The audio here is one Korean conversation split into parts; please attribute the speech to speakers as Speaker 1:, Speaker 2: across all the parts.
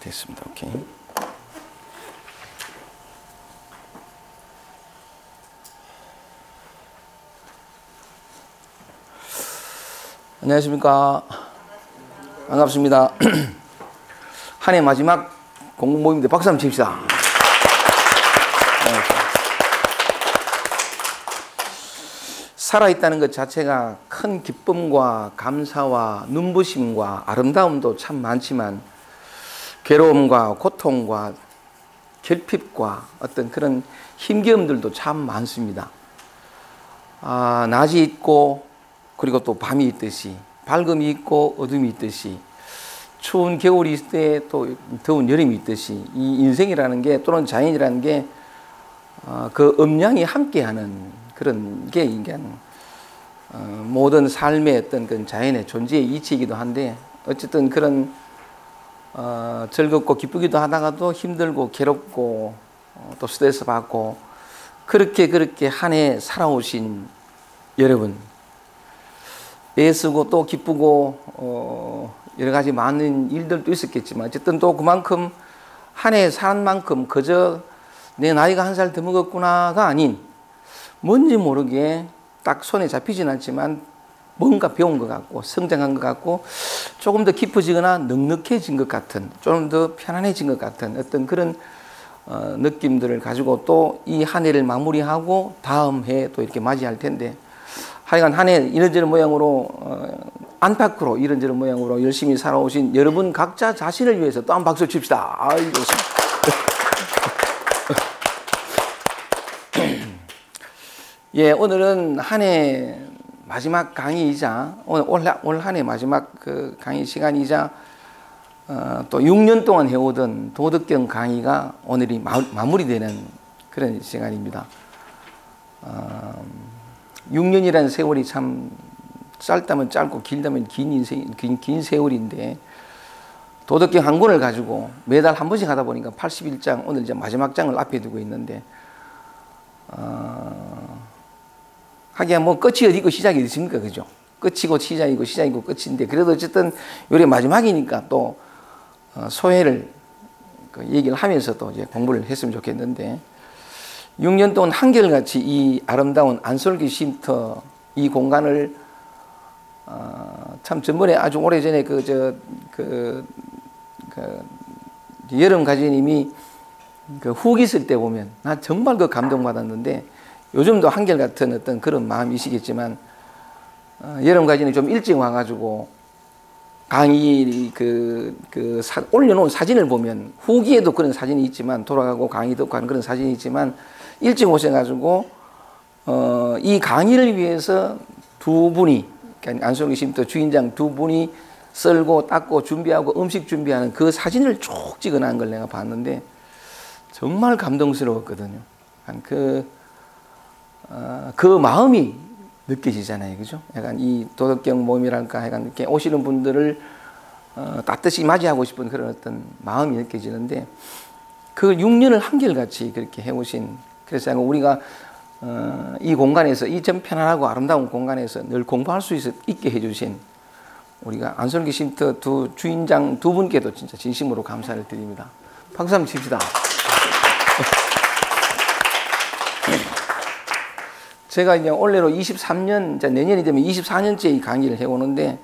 Speaker 1: 됐습니다. 오케이. 안녕하십니까. 반갑습니다. 한 해 마지막 공부 모임인데 박수 한번 칩시다. 살아있다는 것 자체가 큰 기쁨과 감사와 눈부심과 아름다움도 참 많지만 괴로움과 고통과 결핍과 어떤 그런 힘겨움들도 참 많습니다. 낮이 있고 그리고 또 밤이 있듯이, 밝음이 있고 어둠이 있듯이, 추운 겨울이 있을 때 또 더운 여름이 있듯이, 이 인생이라는 게 또는 자연이라는 게 그 음양이 함께하는 그런 게 인간 모든 삶의 어떤 그 자연의 존재의 이치이기도 한데, 어쨌든 그런 즐겁고 기쁘기도 하다가도 힘들고 괴롭고 또 스트레스 받고 그렇게 한 해 살아오신 여러분, 애쓰고 또 기쁘고 여러 가지 많은 일들도 있었겠지만 어쨌든 또 그만큼 한 해 산 만큼 그저 내 나이가 한 살 더 먹었구나가 아닌, 뭔지 모르게 딱 손에 잡히진 않지만 뭔가 배운 것 같고 성장한 것 같고 조금 더 깊어지거나 넉넉해진 것 같은, 좀 더 편안해진 것 같은 어떤 그런 느낌들을 가지고 또 이 한 해를 마무리하고 다음 해 또 이렇게 맞이할 텐데, 하여간 한 해 이런저런 모양으로 안팎으로 이런저런 모양으로 열심히 살아오신 여러분 각자 자신을 위해서 또 한 박수 칩시다. 아이고. 예, 오늘은 한 해 마지막 강의이자 올 한 해 마지막 그 강의 시간이자 또 6년 동안 해오던 도덕경 강의가 오늘이 마무리되는 그런 시간입니다. 6년이라는 세월이 참 짧다면 짧고 길다면 긴 세월인데, 도덕경 한 권을 가지고 매달 한 번씩 하다 보니까 81장, 오늘 이제 마지막 장을 앞에 두고 있는데, 하기야 뭐 끝이 어디고 시작이 어디십니까, 그죠? 끝이고 시작이고 시작이고 끝인데, 그래도 어쨌든 요래 마지막이니까 또 소회를 얘기를 하면서 또 이제 공부를 했으면 좋겠는데, 6년 동안 한결같이 이 아름다운 안솔기 쉼터 이 공간을 참 전번에 아주 오래전에 여름 가지님이 그 후기 쓸 때 보면 나 정말 그 감동받았는데, 요즘도 한결같은 어떤 그런 마음이시겠지만 여름 가지님 좀 일찍 와가지고 강의 올려놓은 사진을 보면 후기에도 그런 사진이 있지만, 돌아가고 강의 듣고 하는 그런 사진이 있지만, 일찍 오셔가지고 이 강의를 위해서 두 분이, 그러니까 안솔기 쉼터 주인장 두 분이 썰고 닦고 준비하고 음식 준비하는 그 사진을 쭉 찍어놓은 걸 내가 봤는데 정말 감동스러웠거든요. 그 마음이 느껴지잖아요, 그죠? 약간 이 도덕경 모임이랄까, 약간 이렇게 오시는 분들을 따뜻이 맞이하고 싶은 그런 어떤 마음이 느껴지는데, 그 6년을 한결같이 그렇게 해오신, 그래서 우리가 이 공간에서, 이 좀 편안하고 아름다운 공간에서 늘 공부할 수 있게 해주신 우리가 안솔기 쉼터 두 주인장 두 분께도 진짜 진심으로 감사를 드립니다. 박수 한번 칩시다. 제가 이제 올해로 23년, 이제 내년이 되면 24년째 이 강의를 해오는데,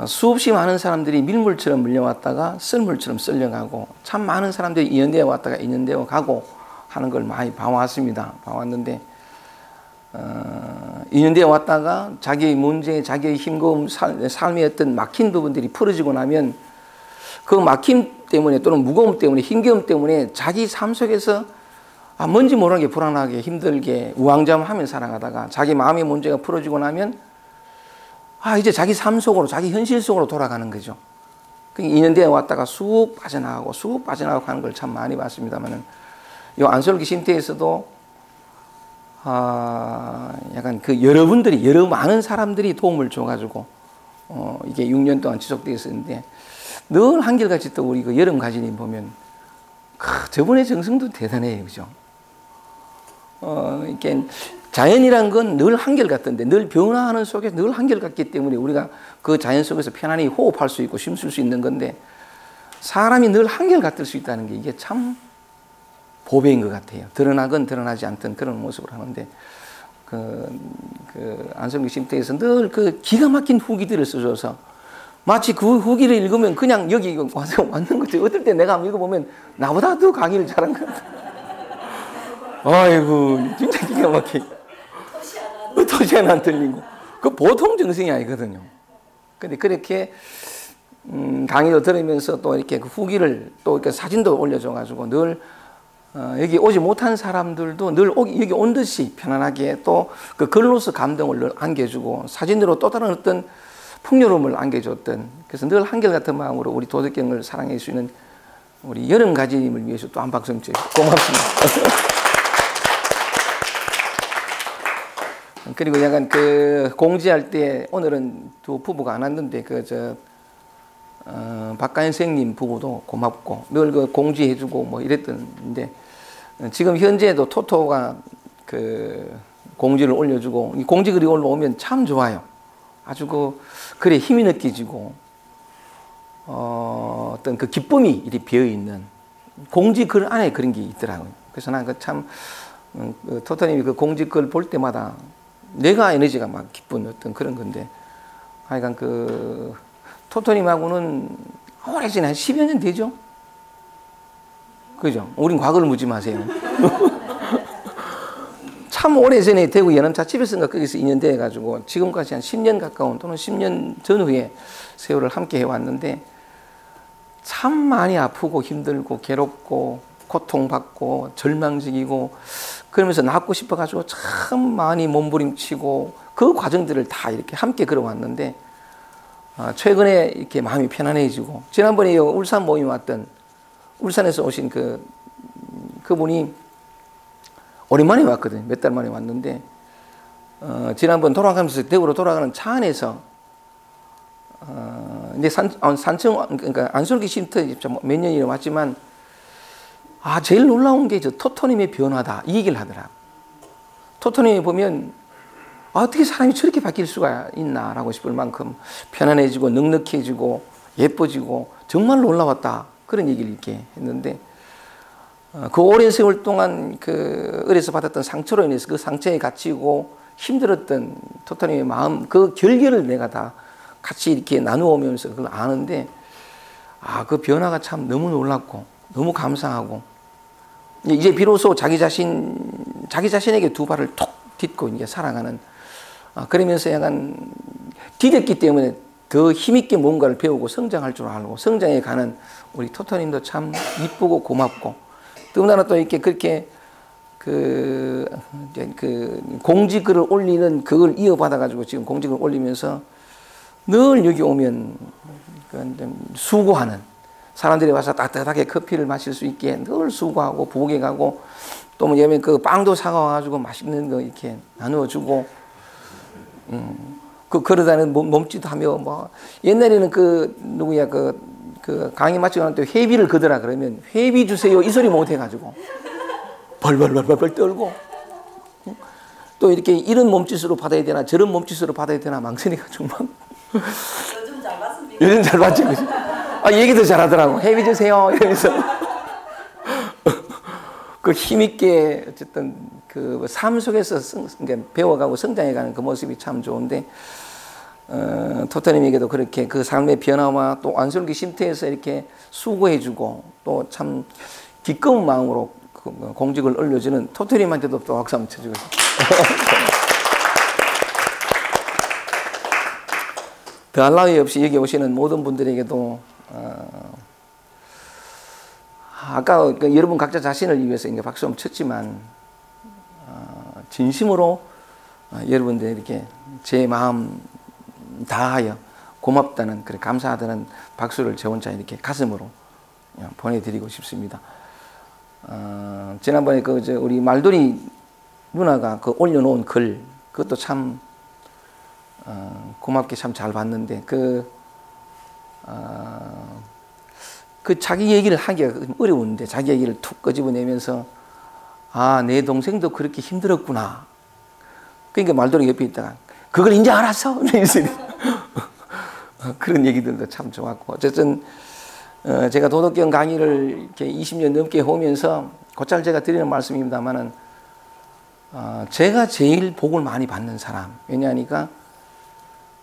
Speaker 1: 수없이 많은 사람들이 밀물처럼 물려왔다가 썰물처럼 썰려가고, 참 많은 사람들이 인연되어 왔다가 인연되어 가고 하는 걸 많이 봐왔습니다. 봐왔는데, 인연되어 왔다가 자기의 문제, 자기의 힘겨움, 삶의 어떤 막힌 부분들이 풀어지고 나면 그 막힘 때문에 또는 무거움 때문에 힘겨움 때문에 자기 삶 속에서 뭔지 모르게 불안하게 힘들게 우왕좌왕하며 살아가다가 자기 마음의 문제가 풀어지고 나면 이제 자기 삶 속으로, 자기 현실 속으로 돌아가는 거죠. 인연되어 왔다가 쑥 빠져나가고 하는 걸 참 많이 봤습니다만은, 이 안솔기 쉼터에서도 약간 여러분들이, 많은 사람들이 도움을 줘가지고 이게 6년 동안 지속되어 있었는데, 늘 한결같이 또 우리 그 여름 가지님 보면 저분의 정성도 대단해요, 그죠? 이렇게 자연이란 건 늘 한결같던데, 늘 변화하는 속에 늘 한결같기 때문에 우리가 그 자연 속에서 편안히 호흡할 수 있고 쉼 쓸 수 있는 건데, 사람이 늘 한결같을 수 있다는 게 이게 참 보배인 것 같아요. 드러나건 드러나지 않던 그런 모습을 하는데 안성기 쉼터에서 늘 그 기가 막힌 후기들을 써줘서 마치 그 후기를 읽으면 그냥 여기 와서 왔는 거지. 어떨 때 내가 읽어보면 나보다 더 강의를 잘한 것 같아. 아이고 진짜 기가 막혀. 토시 하나 안 틀리고. 그 보통 정성이 아니거든요. 근데 그렇게 강의를 들으면서 또 이렇게 그 후기를 또 이렇게 사진도 올려줘가지고 늘 여기 오지 못한 사람들도 늘 여기 온 듯이 편안하게 또 그 글로서 감동을 늘 안겨주고 사진으로 또 다른 어떤 풍요로움을 안겨줬던, 그래서 늘 한결같은 마음으로 우리 도덕경을 사랑해 주시는 우리 여름가지님을 위해서 또 한 박수 좀 주세요. 고맙습니다. 그리고 약간 그 공지할 때 오늘은 두 부부가 안 왔는데 박가연 선생님 부부도 고맙고 늘 그 공지해주고 뭐 이랬던데 지금 현재도 토토가 그 공지를 올려주고 이 공지글이 올라오면 참 좋아요. 아주 글에 힘이 느껴지고 어떤 그 기쁨이 이렇게 비어 있는 공지글 안에 그런 게 있더라고요. 그래서 난 그 참 토토님이 그 공지글 볼 때마다 내가 에너지가 막 기쁜 어떤 그런 건데 하여간 그 토토님하고는 오래전에 한 10여 년 되죠? 그죠? 우린 과거를 묻지 마세요. 참 오래전에 대구 연암차집에서인가 거기서 인연돼 가지고 지금까지 한 10년 가까운 또는 10년 전후에 세월을 함께 해왔는데 참 많이 아프고 힘들고 괴롭고 고통받고 절망적이고 그러면서 낫고 싶어 가지고 참 많이 몸부림치고 그 과정들을 다 이렇게 함께 걸어왔는데 최근에 이렇게 마음이 편안해지고 지난번에 울산 모임 왔던 울산에서 오신 그분이 오랜만에 왔거든요. 몇 달 만에 왔는데 지난번 돌아가면서 대구로 돌아가는 차 안에서 이제 산청 그러니까 안솔기 쉼터 몇 년이나 왔지만 제일 놀라운 게 저 토토님의 변화다 이 얘기를 하더라고. 토토님이 보면 어떻게 사람이 저렇게 바뀔 수가 있나라고 싶을 만큼 편안해지고 넉넉해지고 예뻐지고 정말 놀라웠다 그런 얘기를 이렇게 했는데 그 오랜 세월 동안 그 어려서 받았던 상처로 인해서 그 상처에 갇히고 힘들었던 토토님의 마음 그 결계를 내가 다 같이 이렇게 나누어 오면서 그걸 아는데 그 변화가 참 너무 놀랍고 너무 감사하고 이제 비로소 자기 자신에게 두 발을 톡 딛고 이제 살아가는 그러면서 약간 디뎠기 때문에 더 힘있게 뭔가를 배우고 성장할 줄 알고 성장해 가는 우리 토토님도 참 이쁘고 고맙고 더군다나 또 이렇게 그렇게 그 공지글을 올리는 그걸 이어받아 가지고 지금 공지글 올리면서 늘 여기 오면 수고하는 사람들이 와서 따뜻하게 커피를 마실 수 있게 늘 수고하고 부엌에 가고 또 뭐 예면 그 빵도 사가 가지고 맛있는 거 이렇게 나누어 주고 그러다는 몸짓 하며 뭐 옛날에는 누구야 강의 마치고 난 또 회비를 거더라 그러면 회비 주세요 이 소리 못 해가지고 벌벌 떨고 또 이렇게 이런 몸짓으로 받아야 되나 저런 몸짓으로 받아야 되나 망설여가지고 막
Speaker 2: 요즘 잘 받습니다.
Speaker 1: 요즘 잘 받지 그지? 얘기도 잘하더라고. 회비 주세요 이러면서 그 힘있게 어쨌든 그 삶 속에서 배워가고 성장해가는 그 모습이 참 좋은데 토토님에게도 그렇게 그 삶의 변화와 또 안솔기 쉼터에서 이렇게 수고해주고 또 참 기꺼운 마음으로 공직을 올려주는 토토님한테도 또 박수 한번 쳐주고 더할 나위 없이 여기 오시는 모든 분들에게도 아까 여러분 각자 자신을 위해서 이제 박수 한번 쳤지만 진심으로 여러분들 이렇게 제 마음 다하여 고맙다는 그래 감사하다는 박수를 저 혼자 이렇게 가슴으로 보내드리고 싶습니다. 지난번에 우리 말돌이 누나가 올려놓은 글 그것도 참 고맙게 참 잘 봤는데 자기 얘기를 하기가 어려운데 자기 얘기를 툭 끄집어내면서 내 동생도 그렇게 힘들었구나. 그러니까 말돌이 옆에 있다가 그걸 이제 알았어? 그런 얘기들도 참 좋았고 어쨌든 제가 도덕경 강의를 이렇게 20년 넘게 오면서 곧잘 제가 드리는 말씀입니다만은 제가 제일 복을 많이 받는 사람. 왜냐하니까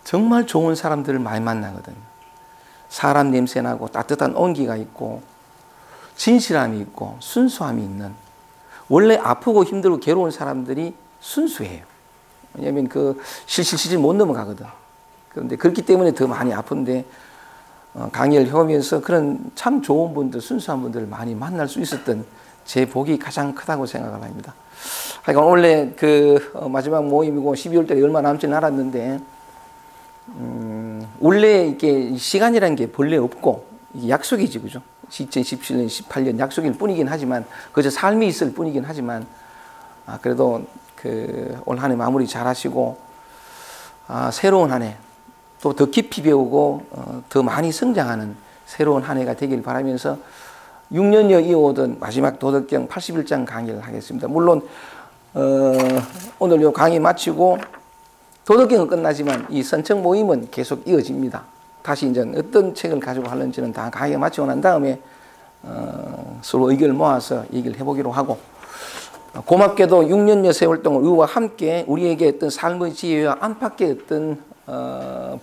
Speaker 1: 정말 좋은 사람들을 많이 만나거든요. 사람 냄새 나고 따뜻한 온기가 있고 진실함이 있고 순수함이 있는, 원래 아프고 힘들고 괴로운 사람들이 순수해요. 왜냐하면 실실 못 넘어가거든. 그런데 그렇기 때문에 더 많이 아픈데 강의를 해오면서 그런 참 좋은 분들, 순수한 분들을 많이 만날 수 있었던 제 복이 가장 크다고 생각을 합니다. 하여간 원래 마지막 모임이고 12월 달에 얼마 남지 않았는데 원래 이게 시간이라는 게 본래 없고 이게 약속이지, 그죠? 2017년, 18년 약속일 뿐이긴 하지만 그저 삶이 있을 뿐이긴 하지만 그래도 올 한 해 마무리 잘 하시고 새로운 한 해 또 더 깊이 배우고 더 많이 성장하는 새로운 한 해가 되길 바라면서 6년여 이어오던 마지막 도덕경 81장 강의를 하겠습니다. 물론 오늘 요 강의 마치고 도덕경은 끝나지만 이 선청 모임은 계속 이어집니다. 다시 이제 어떤 책을 가지고 하는지는 다 강의가 마치고 난 다음에 서로 의견을 모아서 얘기를 해보기로 하고, 고맙게도 6년여 세월 동안 우리와 함께 우리에게 어떤 삶의 지혜와 안팎의 어떤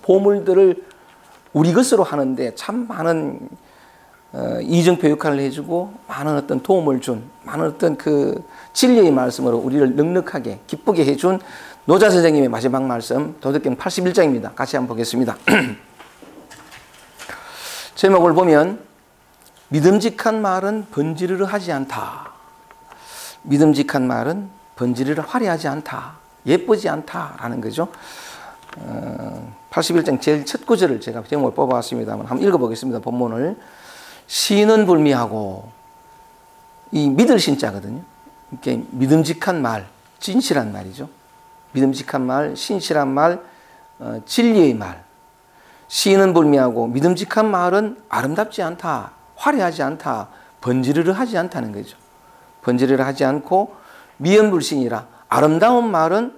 Speaker 1: 보물들을 우리 것으로 하는데 참 많은 이정표 역할을 해주고 많은 어떤 도움을 준, 많은 어떤 진리의 말씀으로 우리를 넉넉하게 기쁘게 해준 노자 선생님의 마지막 말씀 도덕경 81장입니다. 같이 한번 보겠습니다. 제목을 보면 믿음직한 말은 번지르르 하지 않다. 믿음직한 말은 번지르르 화려하지 않다. 예쁘지 않다라는 거죠. 81장 제일 첫 구절을 제가 제목을 뽑아왔습니다만 한번 읽어보겠습니다. 본문을. 신은 불미하고, 이 믿을 신자거든요. 이렇게 믿음직한 말, 진실한 말이죠. 믿음직한 말, 신실한 말, 진리의 말. 신은 불미하고 믿음직한 말은 아름답지 않다, 화려하지 않다, 번지르르 하지 않다는 거죠. 번지르르 하지 않고 미연불신이라, 아름다운 말은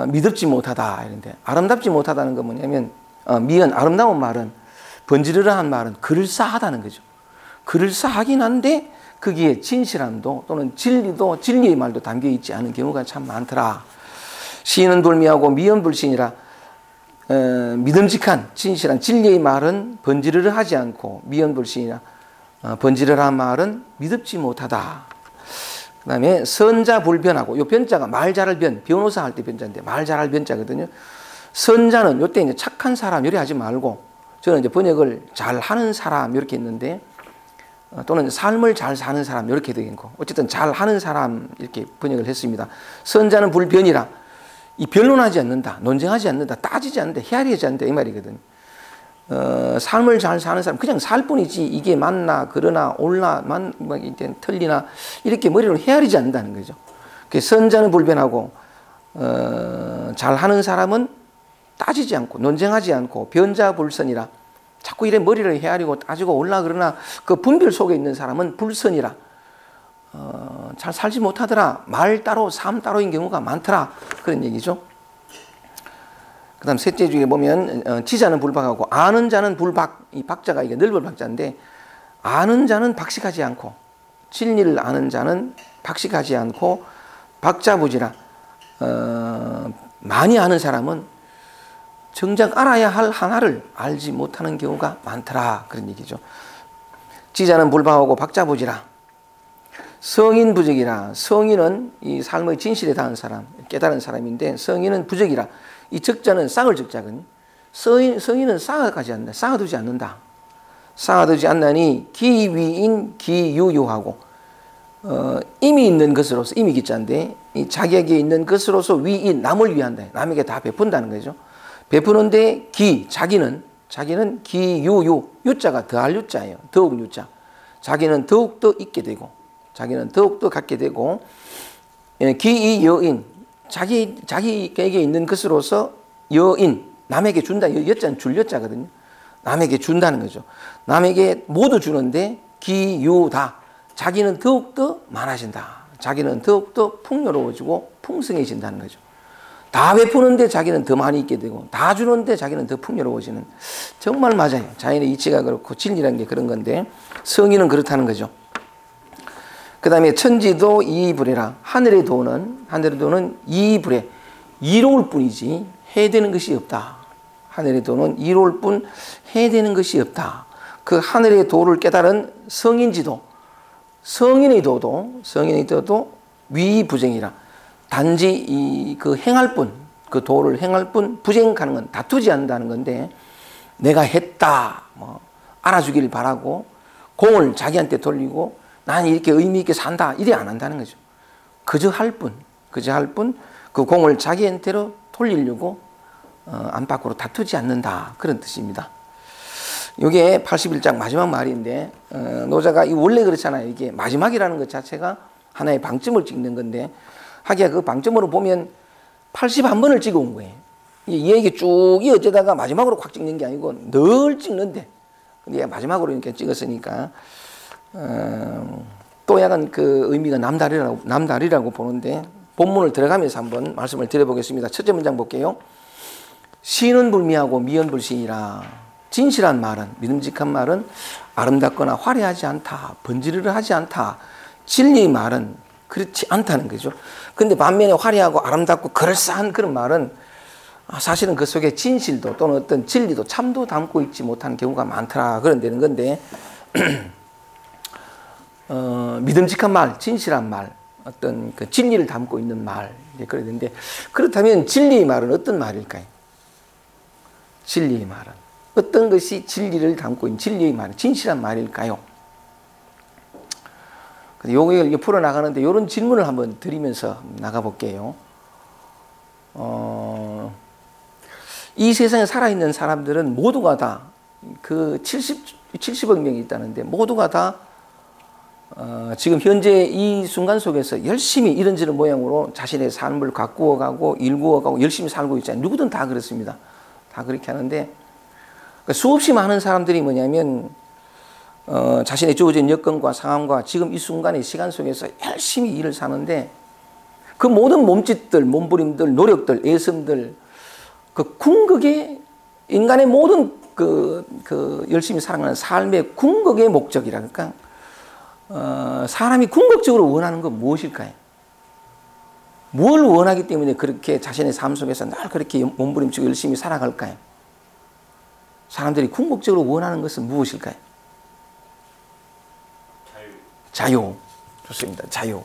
Speaker 1: 믿음지 못하다. 이런데 아름답지 못하다는 건 뭐냐면 아름다운 말은, 번지르르한 말은 그럴싸하다는 거죠. 그럴싸하긴 한데 거기에 진실함도 또는 진리도, 진리의 말도 담겨 있지 않은 경우가 참 많더라. 신은 불미하고 미연불신이라, 믿음직한 진실한 진리의 말은 번지르르 하지 않고 미연불신이라, 번지르르한 말은 믿음지 못하다. 그 다음에 선자불변하고, 요 변자가 말 잘할 변, 변호사 할 때 변자인데 말 잘할 변자거든요. 선자는 요때 이제 착한 사람 이렇게 하지 말고, 저는 이제 번역을 잘하는 사람 이렇게 했는데, 또는 삶을 잘 사는 사람 이렇게 되겠고, 어쨌든 잘하는 사람 이렇게 번역을 했습니다. 선자는 불변이라, 이 변론하지 않는다, 논쟁하지 않는다, 따지지 않는다, 헤아리지 않는다 이 말이거든요. 삶을 잘 사는 사람, 그냥 살 뿐이지 이게 맞나 그러나 옳나 틀리나 이렇게 머리로 헤아리지 않는다는 거죠. 선자는 불변하고, 잘하는 사람은 따지지 않고 논쟁하지 않고 변자불선이라, 자꾸 이래 머리를 헤아리고 따지고 옳나 그러나 그 분별 속에 있는 사람은 불선이라, 잘 살지 못하더라, 말 따로 삶 따로인 경우가 많더라, 그런 얘기죠. 그 다음 셋째 중에 보면 지자는 불박하고 아는 자는 불박, 이 박자가 이게 넓은 박자인데, 아는 자는 박식하지 않고, 진리를 아는 자는 박식하지 않고 박자부지라, 많이 아는 사람은 정작 알아야 할 하나를 알지 못하는 경우가 많더라, 그런 얘기죠. 지자는 불박하고 박자부지라, 성인 부적이라, 성인은 이 삶의 진실에 닿은 사람, 깨달은 사람인데 성인은 부적이라, 이 적자는 쌓을 적자거든요. 성인은 쌓아가지 않는다, 쌓아두지 않는다. 쌓아두지 않나니 기위인 기유유하고, 이미 있는 것으로서, 이미 기자인데 이 자기에게 있는 것으로서 위인, 남을 위한다, 남에게 다 베푼다는 거죠. 베푸는데 자기는 기유유, 유자가 더할 유자예요. 더욱 유자. 자기는 더욱더 있게 되고, 자기는 더욱더 갖게 되고, 기이여인, 자기에게 있는 것으로서 여인, 남에게 준다. 여자는 줄 여자거든요. 남에게 준다는 거죠. 남에게 모두 주는데 기유다. 자기는 더욱더 많아진다. 자기는 더욱더 풍요로워지고 풍성해진다는 거죠. 다 베푸는데 자기는 더 많이 있게 되고 다 주는데 자기는 더 풍요로워지는, 정말 맞아요. 자연의 이치가 그렇고 진리라는 게 그런 건데 성인은 그렇다는 거죠. 그 다음에 천지도 이이불해라. 하늘의 도는 이이불해, 이로울 뿐이지 해되는 것이 없다. 하늘의 도는 이로울 뿐 해되는 것이 없다. 그 하늘의 도를 깨달은 성인지도, 성인의 도도 위부쟁이라. 단지 그 행할 뿐, 그 도를 행할 뿐, 부쟁하는 건 다투지 않는다는 건데, 내가 했다 뭐 알아주길 바라고 공을 자기한테 돌리고 나는 이렇게 의미 있게 산다 이래 안 한다는 거죠. 그저 할 뿐 그 공을 자기한테로 돌리려고 안팎으로 다투지 않는다, 그런 뜻입니다. 이게 81장 마지막 말인데, 노자가 원래 그렇잖아요. 이게 마지막이라는 것 자체가 하나의 방점을 찍는 건데, 하기야 그 방점으로 보면 81번을 찍어 온 거예요. 이 얘기 쭉 이어지다가 마지막으로 콱 찍는 게 아니고 늘 찍는데, 근데 마지막으로 이렇게 찍었으니까 또 약간 그 의미가 남다르라고 보는데, 본문을 들어가면서 한번 말씀을 드려보겠습니다. 첫째 문장 볼게요. 시는 불미하고 미연 불신이라. 진실한 말은, 믿음직한 말은 아름답거나 화려하지 않다, 번지르르하지 않다. 진리의 말은 그렇지 않다는 거죠. 근데 반면에 화려하고 아름답고 그럴싸한 그런 말은 사실은 그 속에 진실도 또는 어떤 진리도 참도 담고 있지 못한 경우가 많더라, 그런 데는 건데, 믿음직한 말, 진실한 말, 어떤 그 진리를 담고 있는 말, 그래야 되는데, 그렇다면 진리의 말은 어떤 말일까요? 진리의 말은 어떤 것이 진리를 담고 있는 진리의 말은 진실한 말일까요? 요걸 풀어나가는데 이런 질문을 한번 드리면서 나가볼게요. 이 세상에 살아있는 사람들은 모두가 다 그 70억 명이 있다는데, 모두가 다 지금 현재 이 순간 속에서 열심히 이런저런 모양으로 자신의 삶을 가꾸어가고 일구어가고 열심히 살고 있잖아요. 누구든 다 그렇습니다. 다 그렇게 하는데, 수없이 많은 사람들이 뭐냐면 자신의 주어진 여건과 상황과 지금 이 순간의 시간 속에서 열심히 일을 사는데, 그 모든 몸짓들, 몸부림들, 노력들, 애씀들, 그 궁극의 인간의 모든 그 열심히 살아가는 삶의 궁극의 목적이라. 그러니까 사람이 궁극적으로 원하는 건 무엇일까요? 뭘 원하기 때문에 그렇게 자신의 삶 속에서 늘 그렇게 몸부림치고 열심히 살아갈까요? 사람들이 궁극적으로 원하는 것은 무엇일까요? 자유. 좋습니다. 자유.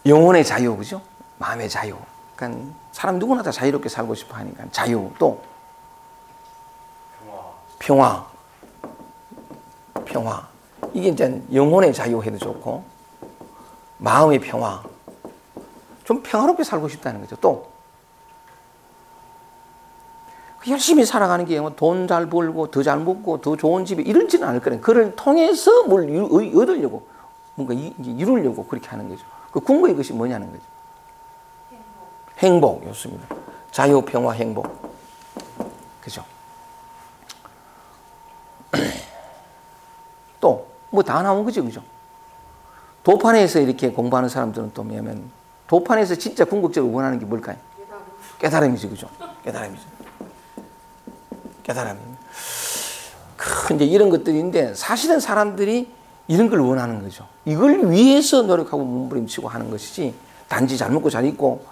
Speaker 1: 영혼의 자유, 그죠? 마음의 자유. 그러니까 사람 누구나 다 자유롭게 살고 싶어 하니까 자유. 또 평화. 이게 이제 영혼의 자유 해도 좋고, 마음의 평화. 좀 평화롭게 살고 싶다는 거죠. 또 열심히 살아가는 게 돈 잘 벌고 더 잘 먹고 더 좋은 집에 이러지는 않을 거예요. 그를 통해서 뭘 얻으려고, 뭔가 이루려고 그렇게 하는 거죠. 그 궁극의 것이 뭐냐는 거죠. 행복. 좋습니다. 자유, 평화, 행복. 그죠? 또 뭐 다 나온 거죠, 그죠? 도판에서 이렇게 공부하는 사람들은 또 뭐냐면, 도판에서 진짜 궁극적으로 원하는 게 뭘까요? 깨달음이죠, 그죠? 깨달음이죠. 근데 이런 것들인데, 사실은 사람들이 이런 걸 원하는 거죠. 이걸 위해서 노력하고 몸부림치고 하는 것이지, 단지 잘 먹고 잘 입고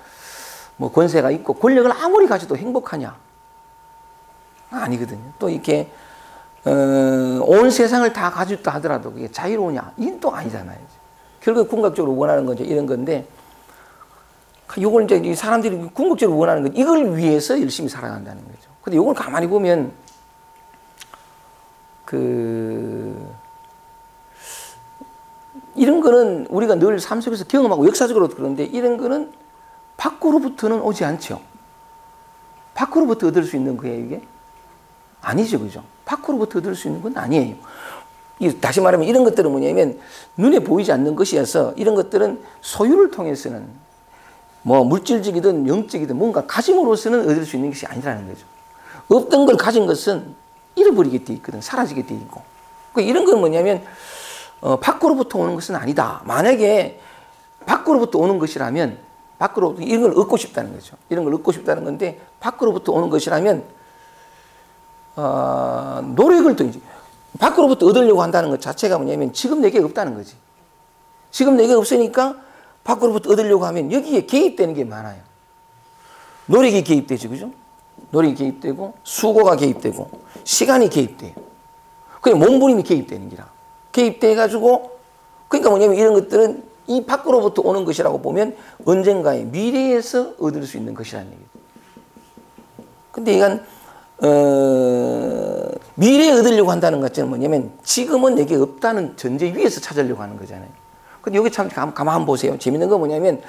Speaker 1: 뭐 권세가 있고 권력을 아무리 가져도 행복하냐? 아니거든요. 또 이렇게 온 세상을 다 가졌다 하더라도 그게 자유로우냐? 이건 또 아니잖아요. 결국 궁극적으로 원하는 거죠. 이런 건데, 이걸 이제 이 사람들이 궁극적으로 원하는 건 이걸 위해서 열심히 살아간다는 거죠. 근데 이걸 가만히 보면 이런 거는 우리가 늘 삶 속에서 경험하고 역사적으로도 그런데, 이런 거는 밖으로부터는 오지 않죠. 밖으로부터 얻을 수 있는 거예요, 이게? 아니죠, 그죠? 밖으로부터 얻을 수 있는 건 아니에요. 다시 말하면 이런 것들은 뭐냐면 눈에 보이지 않는 것이어서, 이런 것들은 소유를 통해서는 뭐 물질적이든 영적이든 뭔가 가짐으로서는 얻을 수 있는 것이 아니라는 거죠. 없던 걸 가진 것은 잃어버리게 돼 있거든. 사라지게 돼 있고. 이런 건 뭐냐면 밖으로부터 오는 것은 아니다. 만약에 밖으로부터 오는 것이라면 밖으로부터 이런 걸 얻고 싶다는 거죠. 이런 걸 얻고 싶다는 건데 밖으로부터 오는 것이라면 노력을 또 밖으로부터 얻으려고 한다는 것 자체가 뭐냐면 지금 내게 없다는 거지. 지금 내게 없으니까 밖으로부터 얻으려고 하면 여기에 개입되는 게 많아요. 노력이 개입되죠. 그죠? 노력이 개입되고 수고가 개입되고 시간이 개입돼요. 그냥 몸부림이 개입되는 기라. 개입돼가지고 그러니까 뭐냐면 이런 것들은 이 밖으로부터 오는 것이라고 보면 언젠가의 미래에서 얻을 수 있는 것이라는 얘기죠. 근데 이건 미래에 얻으려고 한다는 것 자체는 뭐냐면 지금은 내게 없다는 전제 위에서 찾으려고 하는 거잖아요. 근데 여기 참 가만 한번 보세요. 재밌는 건 뭐냐면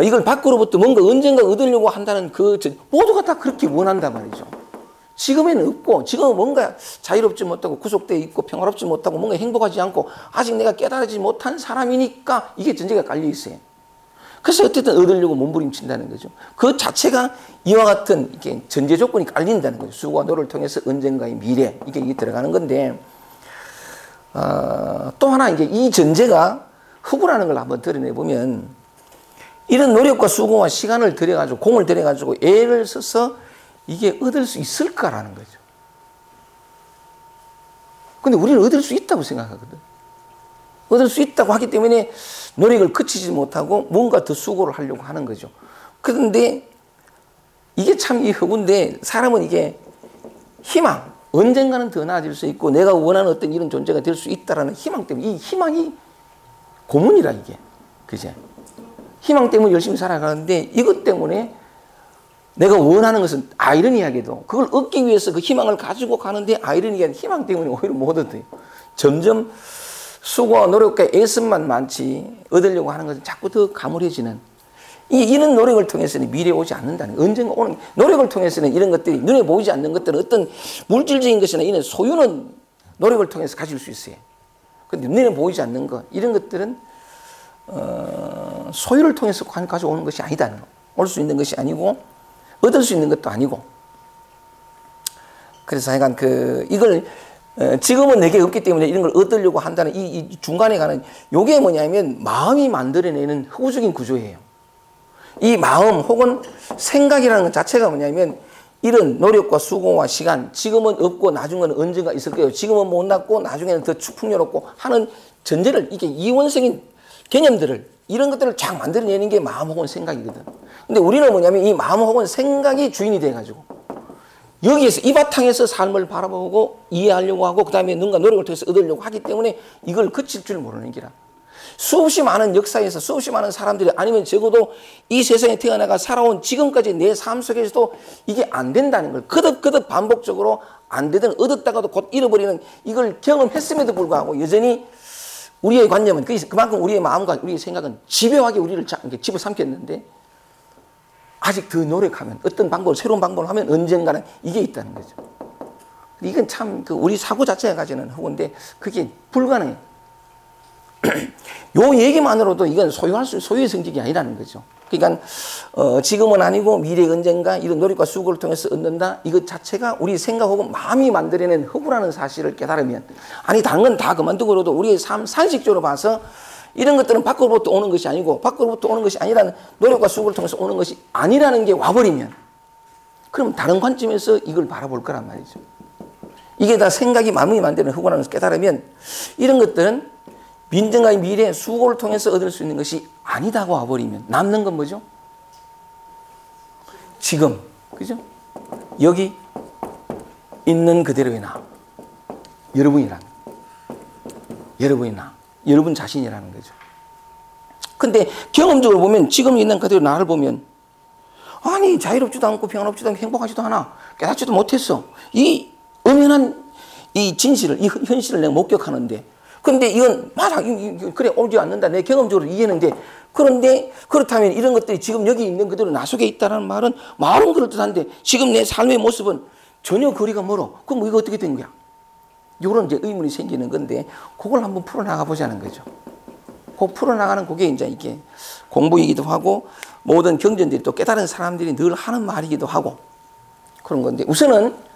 Speaker 1: 이걸 밖으로부터 뭔가 언젠가 얻으려고 한다는 모두가 다 그렇게 원한단 말이죠. 지금에는 없고 지금은 뭔가 자유롭지 못하고 구속되어 있고 평화롭지 못하고 뭔가 행복하지 않고 아직 내가 깨달지 못한 사람이니까 이게 전제가 깔려 있어요. 그래서 어쨌든 얻으려고 몸부림친다는 거죠. 그 자체가 이와 같은 이렇게 전제 조건이 깔린다는 거죠. 수고와 노력을 통해서 언젠가의 미래 이게 들어가는 건데 또 하나 이제 이 전제가 허구라는 걸 한번 드러내 보면 이런 노력과 수고와 시간을 들여가지고 공을 들여가지고 애를 써서 이게 얻을 수 있을까라는 거죠. 근데 우리는 얻을 수 있다고 생각하거든. 얻을 수 있다고 하기 때문에 노력을 그치지 못하고 뭔가 더 수고를 하려고 하는 거죠. 그런데 이게 참 이 허구인데 사람은 이게 희망, 언젠가는 더 나아질 수 있고 내가 원하는 어떤 이런 존재가 될 수 있다라는 희망 때문에 이 희망이 고문이라 이게. 그제? 희망 때문에 열심히 살아가는데 이것 때문에 내가 원하는 것은 아이러니하게도 그걸 얻기 위해서 그 희망을 가지고 가는데 아이러니하게 희망 때문에 오히려 못 얻어요. 점점 수고와 노력과 애씀만 많지 얻으려고 하는 것은 자꾸 더 가물해지는 이런 노력을 통해서는 미래에 오지 않는다는 거예요. 언젠가 오는 노력을 통해서는 이런 것들이 눈에 보이지 않는 것들은 어떤 물질적인 것이나 이런 소유는 노력을 통해서 가질 수 있어요. 그런데 눈에 보이지 않는 것 이런 것들은 소유를 통해서 가져오는 것이 아니다는 거. 올 수 있는 것이 아니고 얻을 수 있는 것도 아니고. 그래서 하여간 이걸 지금은 내게 없기 때문에 이런 걸 얻으려고 한다는 이 중간에 가는 요게 뭐냐면 마음이 만들어내는 허구적인 구조예요. 이 마음 혹은 생각이라는 것 자체가 뭐냐면 이런 노력과 수고와 시간 지금은 없고 나중에는 언젠가 있을 거예요. 지금은 못났고 나중에는 더 풍요롭고 하는 전제를 이게 이원적인 개념들을 이런 것들을 쫙 만들어내는 게 마음 혹은 생각이거든. 근데 우리는 뭐냐면 이 마음 혹은 생각이 주인이 돼가지고 여기에서 이 바탕에서 삶을 바라보고 이해하려고 하고 그 다음에 누군가 노력을 통해서 얻으려고 하기 때문에 이걸 그칠 줄 모르는 기라. 수없이 많은 역사에서 수없이 많은 사람들이 아니면 적어도 이 세상에 태어나가 살아온 지금까지 내 삶 속에서도 이게 안 된다는 걸 거듭 반복적으로 안 되든 얻었다가도 곧 잃어버리는 이걸 경험했음에도 불구하고 여전히 우리의 관념은 그만큼 우리의 마음과 우리의 생각은 집요하게 우리를 집어삼켰는데 아직 더 노력하면 어떤 방법을 새로운 방법을 하면 언젠가는 이게 있다는 거죠. 이건 참 우리 사고 자체가 가지는 허구인데 그게 불가능해. 요 얘기만으로도 이건 소유의 성질이 아니라는 거죠. 그러니까 지금은 아니고 미래 언젠가 이런 노력과 수고를 통해서 얻는다. 이것 자체가 우리 생각 혹은 마음이 만들어낸 허구라는 사실을 깨달으면 아니 다른 건 다 그만두고라도 우리의 삶 상식적으로 봐서 이런 것들은 밖으로부터 오는 것이 아니고 밖으로부터 오는 것이 아니라는 노력과 수고를 통해서 오는 것이 아니라는 게 와버리면 그럼 다른 관점에서 이걸 바라볼 거란 말이죠. 이게 다 생각이 마음이 만드는 허구라는 것을 깨달으면 이런 것들은 민정과의 미래 수고를 통해서 얻을 수 있는 것이 아니다고 와버리면 남는 건 뭐죠? 지금, 그죠? 여기 있는 그대로의 나. 여러분이란. 여러분이 나. 여러분 자신이라는 거죠. 근데 경험적으로 보면 지금 있는 그대로 나를 보면 아니 자유롭지도 않고 평안롭지도 않고 행복하지도 않아. 깨닫지도 못했어. 이 엄연한 이 진실을, 이 현실을 내가 목격하는데 그런데 이건 맞아 그래 오지 않는다 내 경험적으로 이해했는데 그런데 그렇다면 이런 것들이 지금 여기 있는 그대로 나 속에 있다는 말은 그럴듯한데 지금 내 삶의 모습은 전혀 거리가 멀어. 그럼 이거 어떻게 된 거야? 이런 이제 의문이 생기는 건데 그걸 한번 풀어나가 보자는 거죠. 그 풀어나가는 그게 이제 이게 공부이기도 하고 모든 경전들이 또 깨달은 사람들이 늘 하는 말이기도 하고 그런 건데 우선은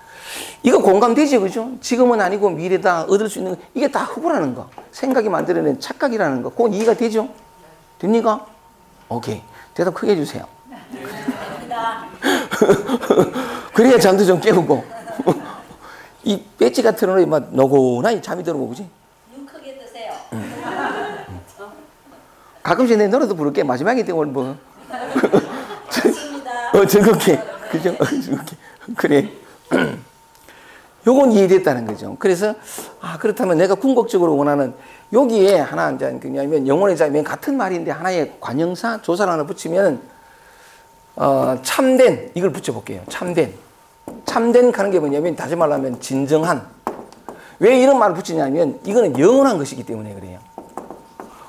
Speaker 1: 이거 공감되지, 그죠? 지금은 아니고 미래다, 얻을 수 있는 거, 이게 다 허구라는 거. 생각이 만들어낸 착각이라는 거. 그건 이해가 되죠? 됩니까? 오케이. 대답 크게 해주세요.
Speaker 2: 됩니다.
Speaker 1: 그래야 잠도 좀 깨우고. 이 배지 같은 거는 막 노곤하니 잠이 들고 그지?
Speaker 2: 눈 크게 뜨세요.
Speaker 1: 가끔씩 내 노래도 부를게. 마지막에 때문에 뭐.
Speaker 2: 맞습니다.
Speaker 1: 즐겁게. 그죠? 즐겁게. 그래. 요건 이해됐다는 거죠. 그래서, 그렇다면 내가 궁극적으로 원하는 여기에 하나, 이제, 그냐면 영혼의 자유, 같은 말인데 하나의 관형사, 조사를 하나 붙이면, 참된, 이걸 붙여볼게요. 참된. 참된 가는 게 뭐냐면, 다시 말하면 진정한. 왜 이런 말을 붙이냐면, 이거는 영원한 것이기 때문에 그래요.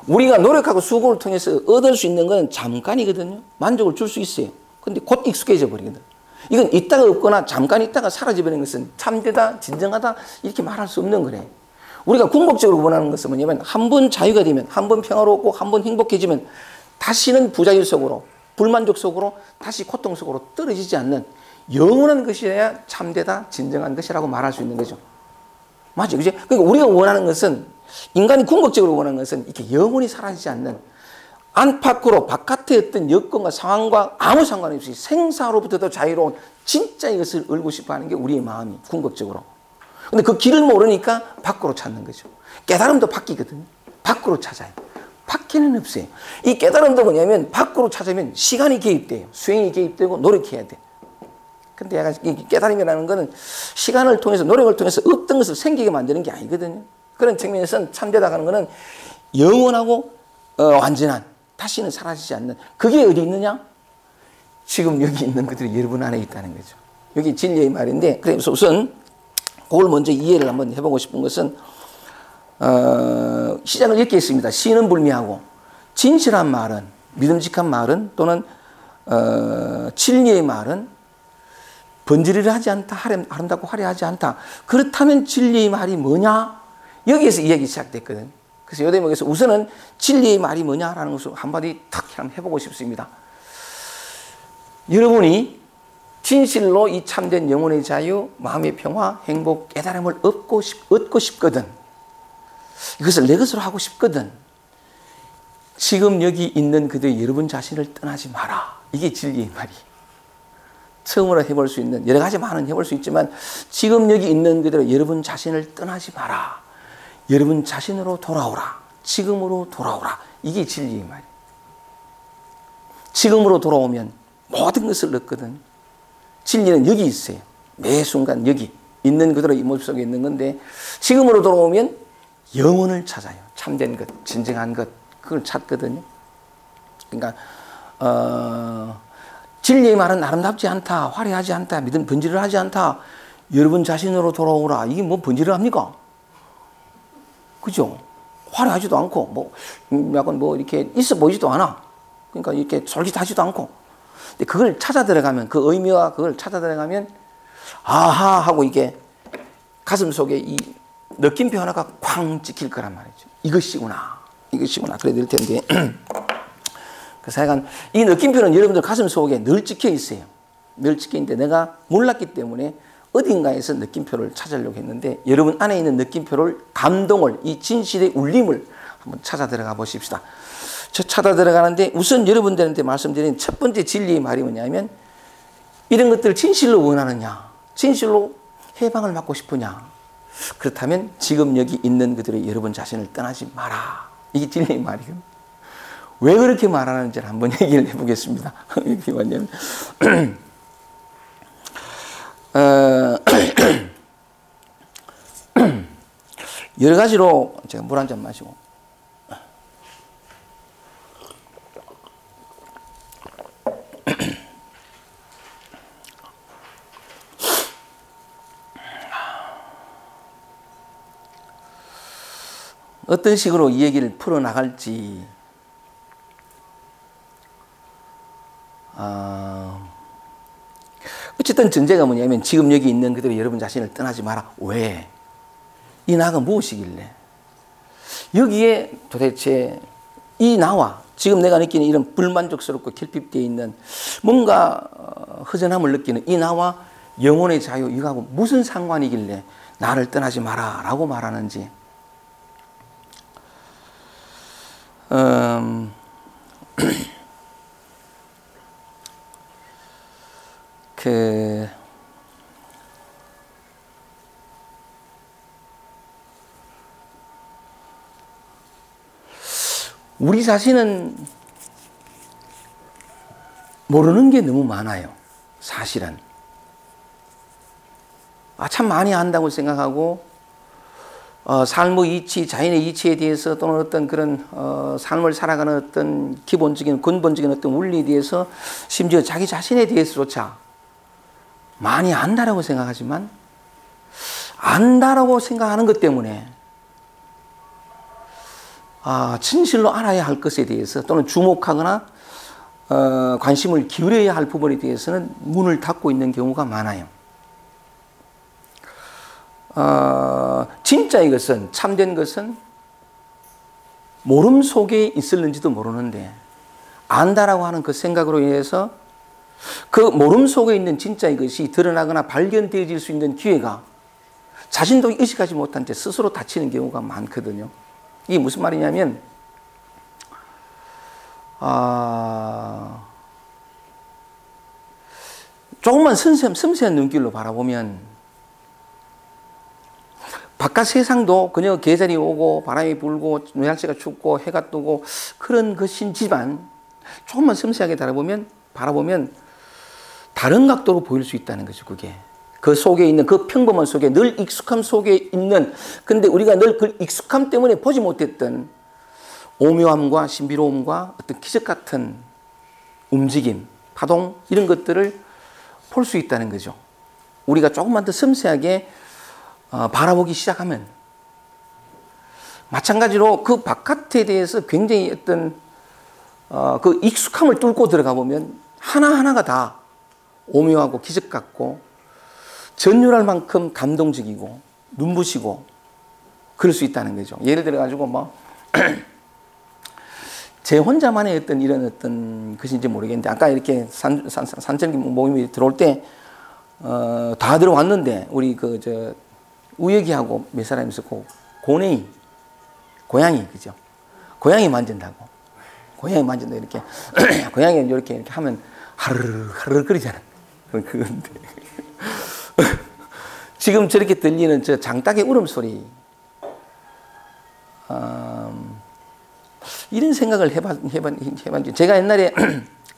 Speaker 1: 우리가 노력하고 수고를 통해서 얻을 수 있는 건 잠깐이거든요. 만족을 줄 수 있어요. 근데 곧 익숙해져 버리거든. 이건 있다가 없거나 잠깐 있다가 사라져버리는 것은 참되다, 진정하다 이렇게 말할 수 없는 거래. 우리가 궁극적으로 원하는 것은 뭐냐면 한 번 자유가 되면, 한 번 평화롭고 한 번 행복해지면 다시는 부자유 속으로, 불만족 속으로, 다시 고통 속으로 떨어지지 않는 영원한 것이어야 참되다, 진정한 것이라고 말할 수 있는 거죠. 맞죠? 그죠? 그러니까 우리가 원하는 것은, 인간이 궁극적으로 원하는 것은 이렇게 영원히 사라지지 않는 안팎으로 바깥의 어떤 여건과 상황과 아무 상관없이 생사로부터도 자유로운 진짜 이것을 얻고 싶어 하는 게 우리의 마음이 궁극적으로. 근데 그 길을 모르니까 밖으로 찾는 거죠. 깨달음도 바뀌거든요. 밖으로 찾아요. 밖에는 없어요. 이 깨달음도 뭐냐면 밖으로 찾으면 시간이 개입돼요. 수행이 개입되고 노력해야 돼. 근데 약간 이 깨달음이라는 거는 시간을 통해서, 노력을 통해서 없던 것을 생기게 만드는 게 아니거든요. 그런 측면에서는 참되다 하는 거는 영원하고 완전한, 다시는 사라지지 않는, 그게 어디 있느냐? 지금 여기 있는 것들이 여러분 안에 있다는 거죠. 여기 진리의 말인데, 그래서 우선 그걸 먼저 이해를 한번 해보고 싶은 것은, 시작을 이렇게 했습니다. 시는 불미하고, 진실한 말은, 믿음직한 말은, 또는 진리의 말은 번지르르 하지 않다, 아름답고 화려하지 않다. 그렇다면 진리의 말이 뭐냐? 여기에서 이야기 시작됐거든. 그래서 이 대목에서 우선은 진리의 말이 뭐냐라는 것을 한마디 탁 한번 해보고 싶습니다. 여러분이 진실로 이 참된 영혼의 자유, 마음의 평화, 행복, 깨달음을 얻고 싶거든. 이것을 내 것으로 하고 싶거든. 지금 여기 있는 그대 여러분 자신을 떠나지 마라. 이게 진리의 말이. 처음으로 해볼 수 있는, 여러 가지 많은 해볼 수 있지만 지금 여기 있는 그대로 여러분 자신을 떠나지 마라. 여러분 자신으로 돌아오라. 지금으로 돌아오라. 이게 진리의 말이에요. 지금으로 돌아오면 모든 것을 얻거든. 진리는 여기 있어요. 매 순간 여기 있는 그대로 이 모습 속에 있는 건데, 지금으로 돌아오면 영혼을 찾아요. 참된 것, 진정한 것, 그걸 찾거든요. 그러니까 진리의 말은 아름답지 않다, 화려하지 않다, 믿음 번지를 하지 않다. 여러분 자신으로 돌아오라. 이게 뭐 번지를 합니까? 그죠? 화려하지도 않고, 뭐, 약간 뭐, 이렇게 있어 보이지도 않아. 그러니까 이렇게 솔깃하지도 않고. 근데 그걸 찾아 들어가면, 그 의미와 그걸 찾아 들어가면, 아하! 하고 이게 가슴 속에 이 느낌표 하나가 쾅 찍힐 거란 말이죠. 이것이구나. 이것이구나. 그래 될 텐데. 그래서 하여간 이 느낌표는 여러분들 가슴 속에 늘 찍혀 있어요. 늘 찍혀 있는데 내가 몰랐기 때문에 어딘가에서 느낌표를 찾으려고 했는데, 여러분 안에 있는 느낌표를, 감동을, 이 진실의 울림을 한번 찾아 들어가 보십시다. 저 찾아 들어가는데 우선 여러분들한테 말씀드린 첫 번째 진리의 말이 뭐냐면, 이런 것들을 진실로 원하느냐, 진실로 해방을 받고 싶으냐, 그렇다면 지금 여기 있는 그들의 여러분 자신을 떠나지 마라. 이게 진리의 말이거든요. 왜 그렇게 말하는지를 한번 얘기를 해보겠습니다. 이렇게 뭐냐면 여러 가지로, 제가 물 한 잔 마시고. 어떤 식으로 이 얘기를 풀어나갈지, 어쨌든 전제가 뭐냐면 지금 여기 있는 그대로 여러분 자신을 떠나지 마라. 왜? 이 나가 무엇이길래? 여기에 도대체 이 나와 지금 내가 느끼는 이런 불만족스럽고 결핍되어 있는 뭔가 허전함을 느끼는 이 나와 영혼의 자유, 이거하고 무슨 상관이길래 나를 떠나지 마라 라고 말하는지. 우리 자신은 모르는 게 너무 많아요. 사실은. 참 많이 안다고 생각하고 삶의 이치, 자연의 이치에 대해서 또는 어떤 그런 삶을 살아가는 어떤 기본적인 근본적인 어떤 원리에 대해서 심지어 자기 자신에 대해서조차 많이 안다라고 생각하지만 안다라고 생각하는 것 때문에 진실로 알아야 할 것에 대해서 또는 주목하거나 관심을 기울여야 할 부분에 대해서는 문을 닫고 있는 경우가 많아요. 진짜 이것은 참된 것은 모름 속에 있을는지도 모르는데 안다라고 하는 그 생각으로 인해서 그 모름 속에 있는 진짜 이것이 드러나거나 발견되어질 수 있는 기회가 자신도 의식하지 못한 채 스스로 닫히는 경우가 많거든요. 이게 무슨 말이냐면 조금만 섬세한 눈길로 바라보면 바깥 세상도 그저 계절이 오고 바람이 불고 날씨가 춥고 해가 뜨고 그런 것이지만 조금만 섬세하게 바라보면 다른 각도로 보일 수 있다는 거죠. 그게 그 속에 있는 그 평범한 속에 늘 익숙함 속에 있는 근데 우리가 늘 그 익숙함 때문에 보지 못했던 오묘함과 신비로움과 어떤 기적 같은 움직임, 파동 이런 것들을 볼 수 있다는 거죠. 우리가 조금만 더 섬세하게 바라보기 시작하면 마찬가지로 그 바깥에 대해서 굉장히 어떤 그 익숙함을 뚫고 들어가 보면 하나하나가 다 오묘하고 기적 같고 전율할 만큼 감동적이고 눈부시고 그럴 수 있다는 거죠. 예를 들어 가지고 제 혼자만의 어떤 이런 어떤 것인지 모르겠는데 아까 이렇게 산천기 모임이 들어올 때 다 들어왔는데 우리 우혁이하고 몇 사람이 있었고 고양이 그죠? 고양이 만진다고 이렇게 고양이 이렇게 하면 하르르 거리잖아. 그건데 지금 저렇게 들리는 저 장닭의 울음소리 이런 생각을 해봤는지 제가 옛날에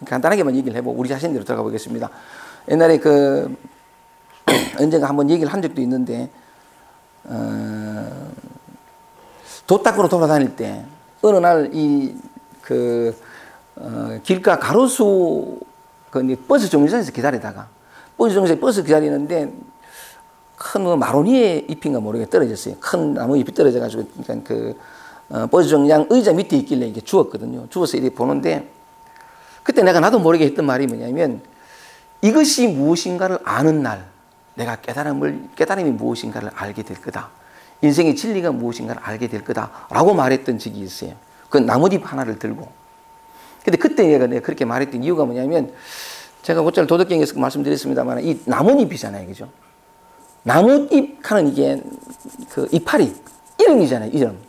Speaker 1: 간단하게만 얘기를 해보고 우리 자신대로 들어가 보겠습니다. 옛날에 언젠가 한번 얘기를 한 적도 있는데 도 닦으러 돌아다닐 때 어느 날 길가 가로수 버스 정류장에서 기다리다가 버스 기다리는데 큰 마로니에 잎인가 모르게 떨어졌어요. 큰 나무 잎이 떨어져가지고 버스 정류장 의자 밑에 있길래 이게 주웠거든요. 주워서 이렇게 보는데 그때 나도 모르게 했던 말이 뭐냐면 이것이 무엇인가를 아는 날 내가 깨달음이 무엇인가를 알게 될 거다. 인생의 진리가 무엇인가를 알게 될 거다라고 말했던 적이 있어요. 그 나뭇잎 하나를 들고. 근데 그때 내가 그렇게 말했던 이유가 뭐냐면 제가 곧잘 도덕경에서 말씀드렸습니다만 이 나뭇잎이잖아요. 그죠? 나뭇잎 하는 이게 이파리 이름이잖아요. 이름.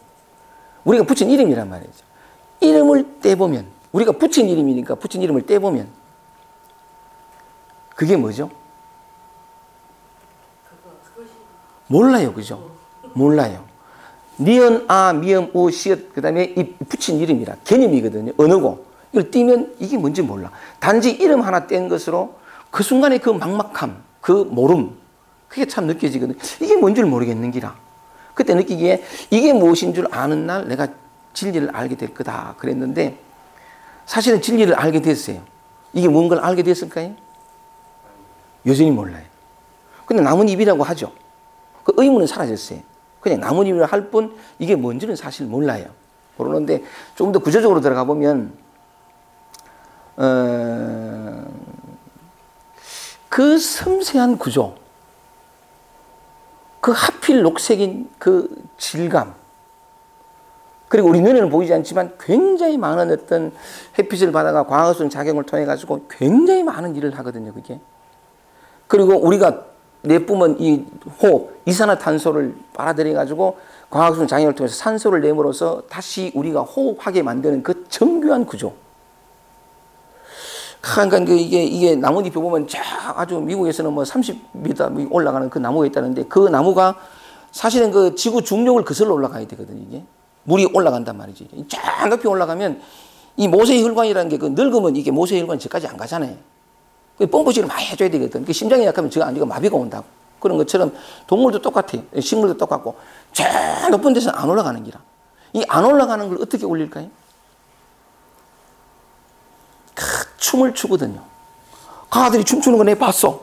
Speaker 1: 우리가 붙인 이름이란 말이죠. 이름을 떼보면 우리가 붙인 이름이니까 붙인 이름을 떼보면 그게 뭐죠? 몰라요. 그죠? 몰라요. 니은, 미음, 우, 시읒 그 다음에 이 붙인 이름이라 개념이거든요. 언어고 이걸 띄면 이게 뭔지 몰라. 단지 이름 하나 뗀 것으로 그 순간에 그 막막함, 그 모름 그게 참 느껴지거든요. 이게 뭔지 모르겠는 기라. 그때 느끼기에 이게 무엇인 줄 아는 날 내가 진리를 알게 될 거다 그랬는데 사실은 진리를 알게 됐어요. 이게 뭔가를 알게 됐을까요? 여전히 몰라요. 근데 나뭇잎이라고 하죠. 그 의문은 사라졌어요. 그냥 나뭇잎이라 할 뿐 이게 뭔지는 사실 몰라요. 모르는데 조금 더 구조적으로 들어가 보면 그 섬세한 구조 그 하필 녹색인 그 질감 그리고 우리 눈에는 보이지 않지만 굉장히 많은 어떤 햇빛을 받아가 광합성 작용을 통해 가지고 굉장히 많은 일을 하거든요. 그게 그리고 우리가 내뿜은 이 호흡 이산화탄소를 빨아들여 가지고 광합성 작용을 통해서 산소를 내므로써 다시 우리가 호흡하게 만드는 그 정교한 구조 그러니까 이게 나뭇잎이 보면 아주 미국에서는 뭐 30m 올라가는 그 나무가 있다는데 그 나무가 사실은 그 지구 중력을 거슬러 올라가야 되거든요. 이게 물이 올라간단 말이지. 쫙 높이 올라가면 이 모세의 혈관이라는 게 그 늙으면 이게 모세의 혈관이 저까지 안 가잖아요. 그 펌프질을 많이 해줘야 되거든. 그 심장이 약하면 저가 안 되고 마비가 온다고. 그런 것처럼 동물도 똑같아요. 식물도 똑같고 저 높은 데서는 안 올라가는 기라. 이 안 올라가는 걸 어떻게 올릴까요? 춤을 추거든요. 가들이 춤추는 거 내가 봤어.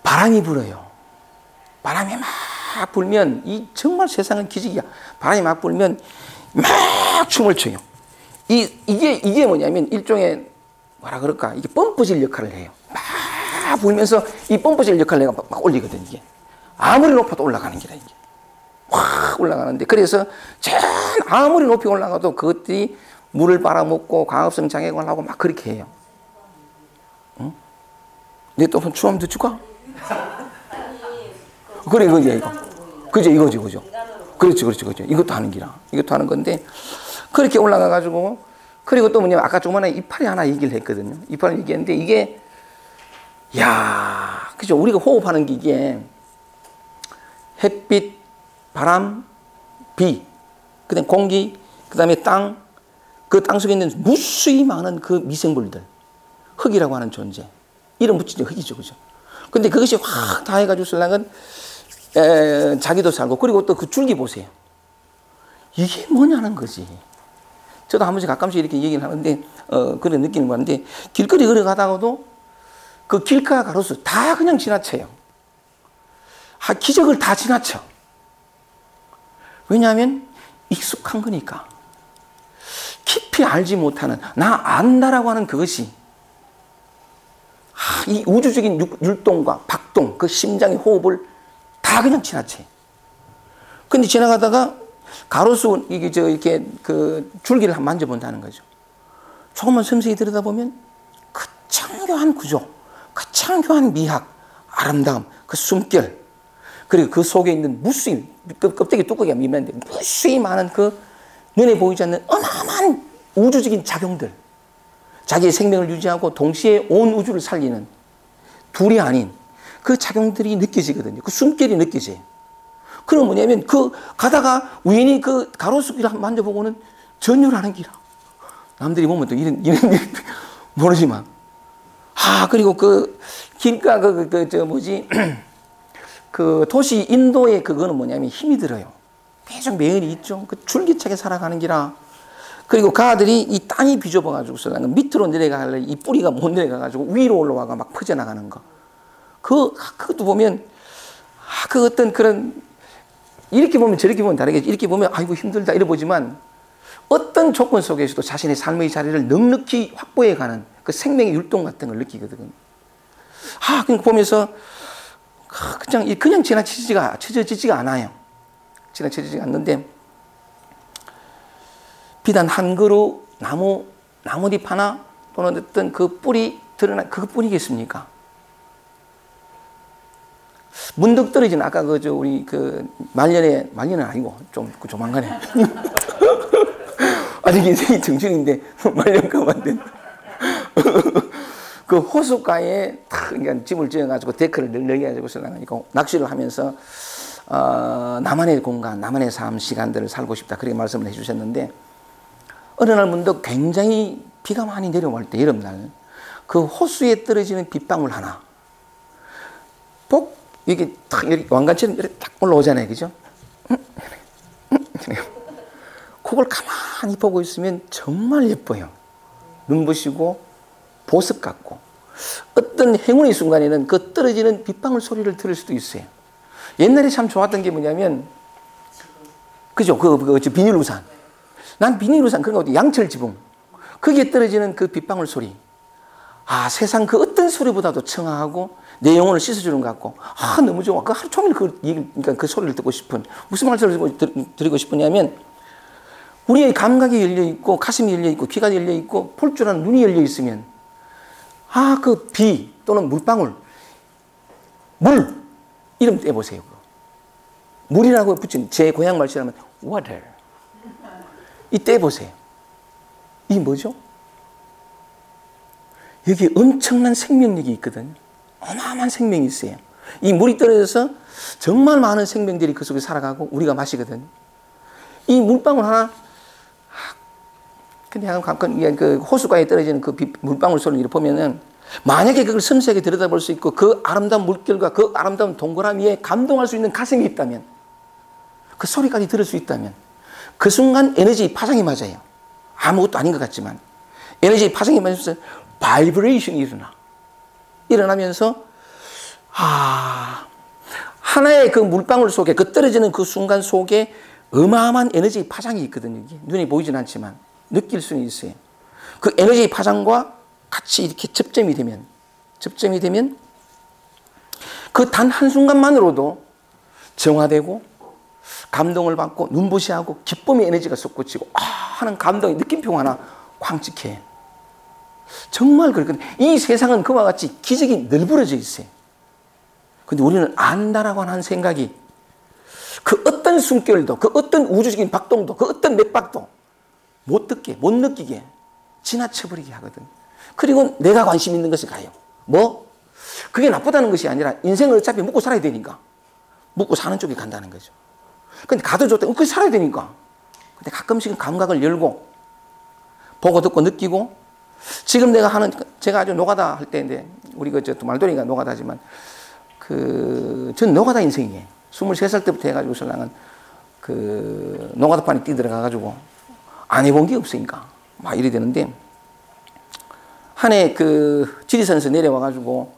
Speaker 1: 바람이 불어요. 바람이 막 불면 이 정말 세상은 기적이야. 바람이 막 불면 막 춤을 춰요. 이게 뭐냐면 일종의 뭐라 그럴까? 이게 펌프질 역할을 해요. 막 불면서 이 펌프질 역할을 내가 막 올리거든, 이게. 아무리 높아도 올라가는 기라, 이게. 확 올라가는데. 그래서 아무리 높이 올라가도 그것들이 물을 빨아먹고 광합성 장애를 하고 막 그렇게 해요. 응? 내 또 춤 한번 더 줄까? 그래, 이거. 그죠, 이거죠, 그죠. 그렇죠. 이것도 하는 기라. 이것도 하는 건데, 그렇게 올라가가지고, 그리고 또 뭐냐면, 아까 조금만에 이파리 하나 얘기를 했거든요. 이파리 얘기했는데, 이게, 그죠. 우리가 호흡하는 게 이게, 햇빛, 바람, 비, 그 다음에 공기, 그 다음에 땅, 그 땅 속에 있는 무수히 많은 그 미생물들, 흙이라고 하는 존재. 이름 붙이죠, 흙이죠, 그죠. 근데 그것이 확 다 해가지고 설랑은 자기도 살고, 그리고 또 그 줄기 보세요. 이게 뭐냐는 거지. 저도 한 번씩 가끔씩 이렇게 얘기를 하는데, 그런 느끼는 건데, 길거리 걸어가다가도 그 길가 가로수 다 그냥 지나쳐요. 기적을 다 지나쳐. 왜냐하면 익숙한 거니까. 깊이 알지 못하는, 나 안다라고 하는 그것이, 이 우주적인 율동과 박동, 그 심장의 호흡을 다 그냥 지나쳐. 근데 지나가다가 가로수, 이렇게 그 줄기를 한번 만져본다는 거죠. 조금만 섬세히 들여다보면 그 청교한 구조, 그 청교한 미학, 아름다움, 그 숨결, 그리고 그 속에 있는 무수히, 껍데기 뚜껑이가 미면인데 무수히 많은 그 눈에 보이지 않는 어마어마한 우주적인 작용들, 자기의 생명을 유지하고 동시에 온 우주를 살리는 둘이 아닌 그 작용들이 느껴지거든요. 그 숨결이 느껴져요. 그럼 뭐냐면 그 가다가 우연히 그 가로수길을 한번 만져보고는 전율하는 기라. 남들이 보면 또 이런 모르지만. 그리고 그 길가 그 도시 인도의 그거는 뭐냐면 힘이 들어요. 계속 매연이 있죠. 그 줄기차게 살아가는 기라. 그리고 그 아들이 이 땅이 비좁아가지고 밑으로 내려가려 이 뿌리가 못 내려가가지고 위로 올라와가 막 퍼져나가는 거. 그것도 보면, 그 어떤 그런, 이렇게 보면 저렇게 보면 다르겠지. 이렇게 보면, 아이고 힘들다 이래 보지만, 어떤 조건 속에서도 자신의 삶의 자리를 넉넉히 확보해가는 그 생명의 율동 같은 걸 느끼거든요. 그러니까 보면서, 그냥 지나치지가 않아요. 지나치지가 않는데, 비단 한 그루 나뭇잎 하나 또는 어떤 그 뿌리 드러난 그것뿐이겠습니까? 문득 떨어진 아까 우리 말년은 아니고 좀 조만간에 아직 인생이 청춘인데 말년가 만든 그 호숫가에 그러니까 집을 지어가지고 데크를 늘려가지고 낚시를 하면서 나만의 공간, 나만의 삶 시간들을 살고 싶다 그렇게 말씀을 해주셨는데. 어느 날 문득 굉장히 비가 많이 내려올 때, 여름날, 그 호수에 떨어지는 빗방울 하나, 이게 탁, 왕관처럼 이렇게 딱 올라오잖아요. 그죠? 그걸 가만히 보고 있으면 정말 예뻐요. 눈부시고, 보석 같고, 어떤 행운의 순간에는 그 떨어지는 빗방울 소리를 들을 수도 있어요. 옛날에 참 좋았던 게 뭐냐면, 그죠? 비닐우산. 난 비닐우산 그런 거 어디 양철 지붕 거기에 떨어지는 그 빗방울 소리 세상 그 어떤 소리보다도 청아하고 내 영혼을 씻어주는 것 같고 너무 좋아. 그 하루 종일 그러니까 그 소리를 듣고 싶은 무슨 말씀을 드리고 싶으냐면 우리의 감각이 열려 있고 가슴이 열려 있고 귀가 열려 있고 볼 줄 아는 눈이 열려 있으면 그 비 또는 물방울 물 이름 떼보세요. 물이라고 붙인 제 고향 말씨라면 water 이 떼보세요. 이게 뭐죠? 여기 엄청난 생명력이 있거든요. 어마어마한 생명이 있어요. 이 물이 떨어져서 정말 많은 생명들이 그 속에 살아가고 우리가 마시거든요. 이 물방울 하나, 근데 그 호수가에 떨어지는 그 물방울 소리를 이렇게 보면은 만약에 그걸 섬세하게 들여다볼 수 있고 그 아름다운 물결과 그 아름다운 동그라미에 감동할 수 있는 가슴이 있다면, 그 소리까지 들을 수 있다면 그 순간 에너지 파장이 맞아요. 아무것도 아닌 것 같지만 에너지 파장이 맞으면서 바이브레이션이 일어나면서 하나의 그 물방울 속에, 그 떨어지는 그 순간 속에 어마어마한 에너지 파장이 있거든요. 이게 눈에 보이진 않지만 느낄 수는 있어요. 그 에너지 파장과 같이 이렇게 접점이 되면 그 단 한순간만으로도 정화되고 감동을 받고 눈부시하고 기쁨의 에너지가 솟구치고 하는 감동의 느낌표 하나 쾅 찍혀요. 정말 그렇거든요. 이 세상은 그와 같이 기적이 널브러져 있어요. 근데 우리는 안다라고 하는 생각이 그 어떤 숨결도, 그 어떤 우주적인 박동도, 그 어떤 맥박도 못 듣게, 못 느끼게 지나쳐버리게 하거든. 그리고 내가 관심 있는 것을 가요. 뭐? 그게 나쁘다는 것이 아니라 인생을 어차피 먹고 살아야 되니까 먹고 사는 쪽에 간다는 거죠. 근데 가도 좋다. 그렇게 살아야 되니까. 근데 가끔씩은 감각을 열고 보고 듣고 느끼고, 지금 내가 하는, 제가 아주 노가다 할 때인데, 우리 말돌이가 노가다지만, 전 노가다 인생이에요. 23살 때부터 해가지고 설랑은 노가다판에 뛰들어가가지고 안 해본 게 없으니까 막 이래 되는데, 한 해 지리산에서 내려와가지고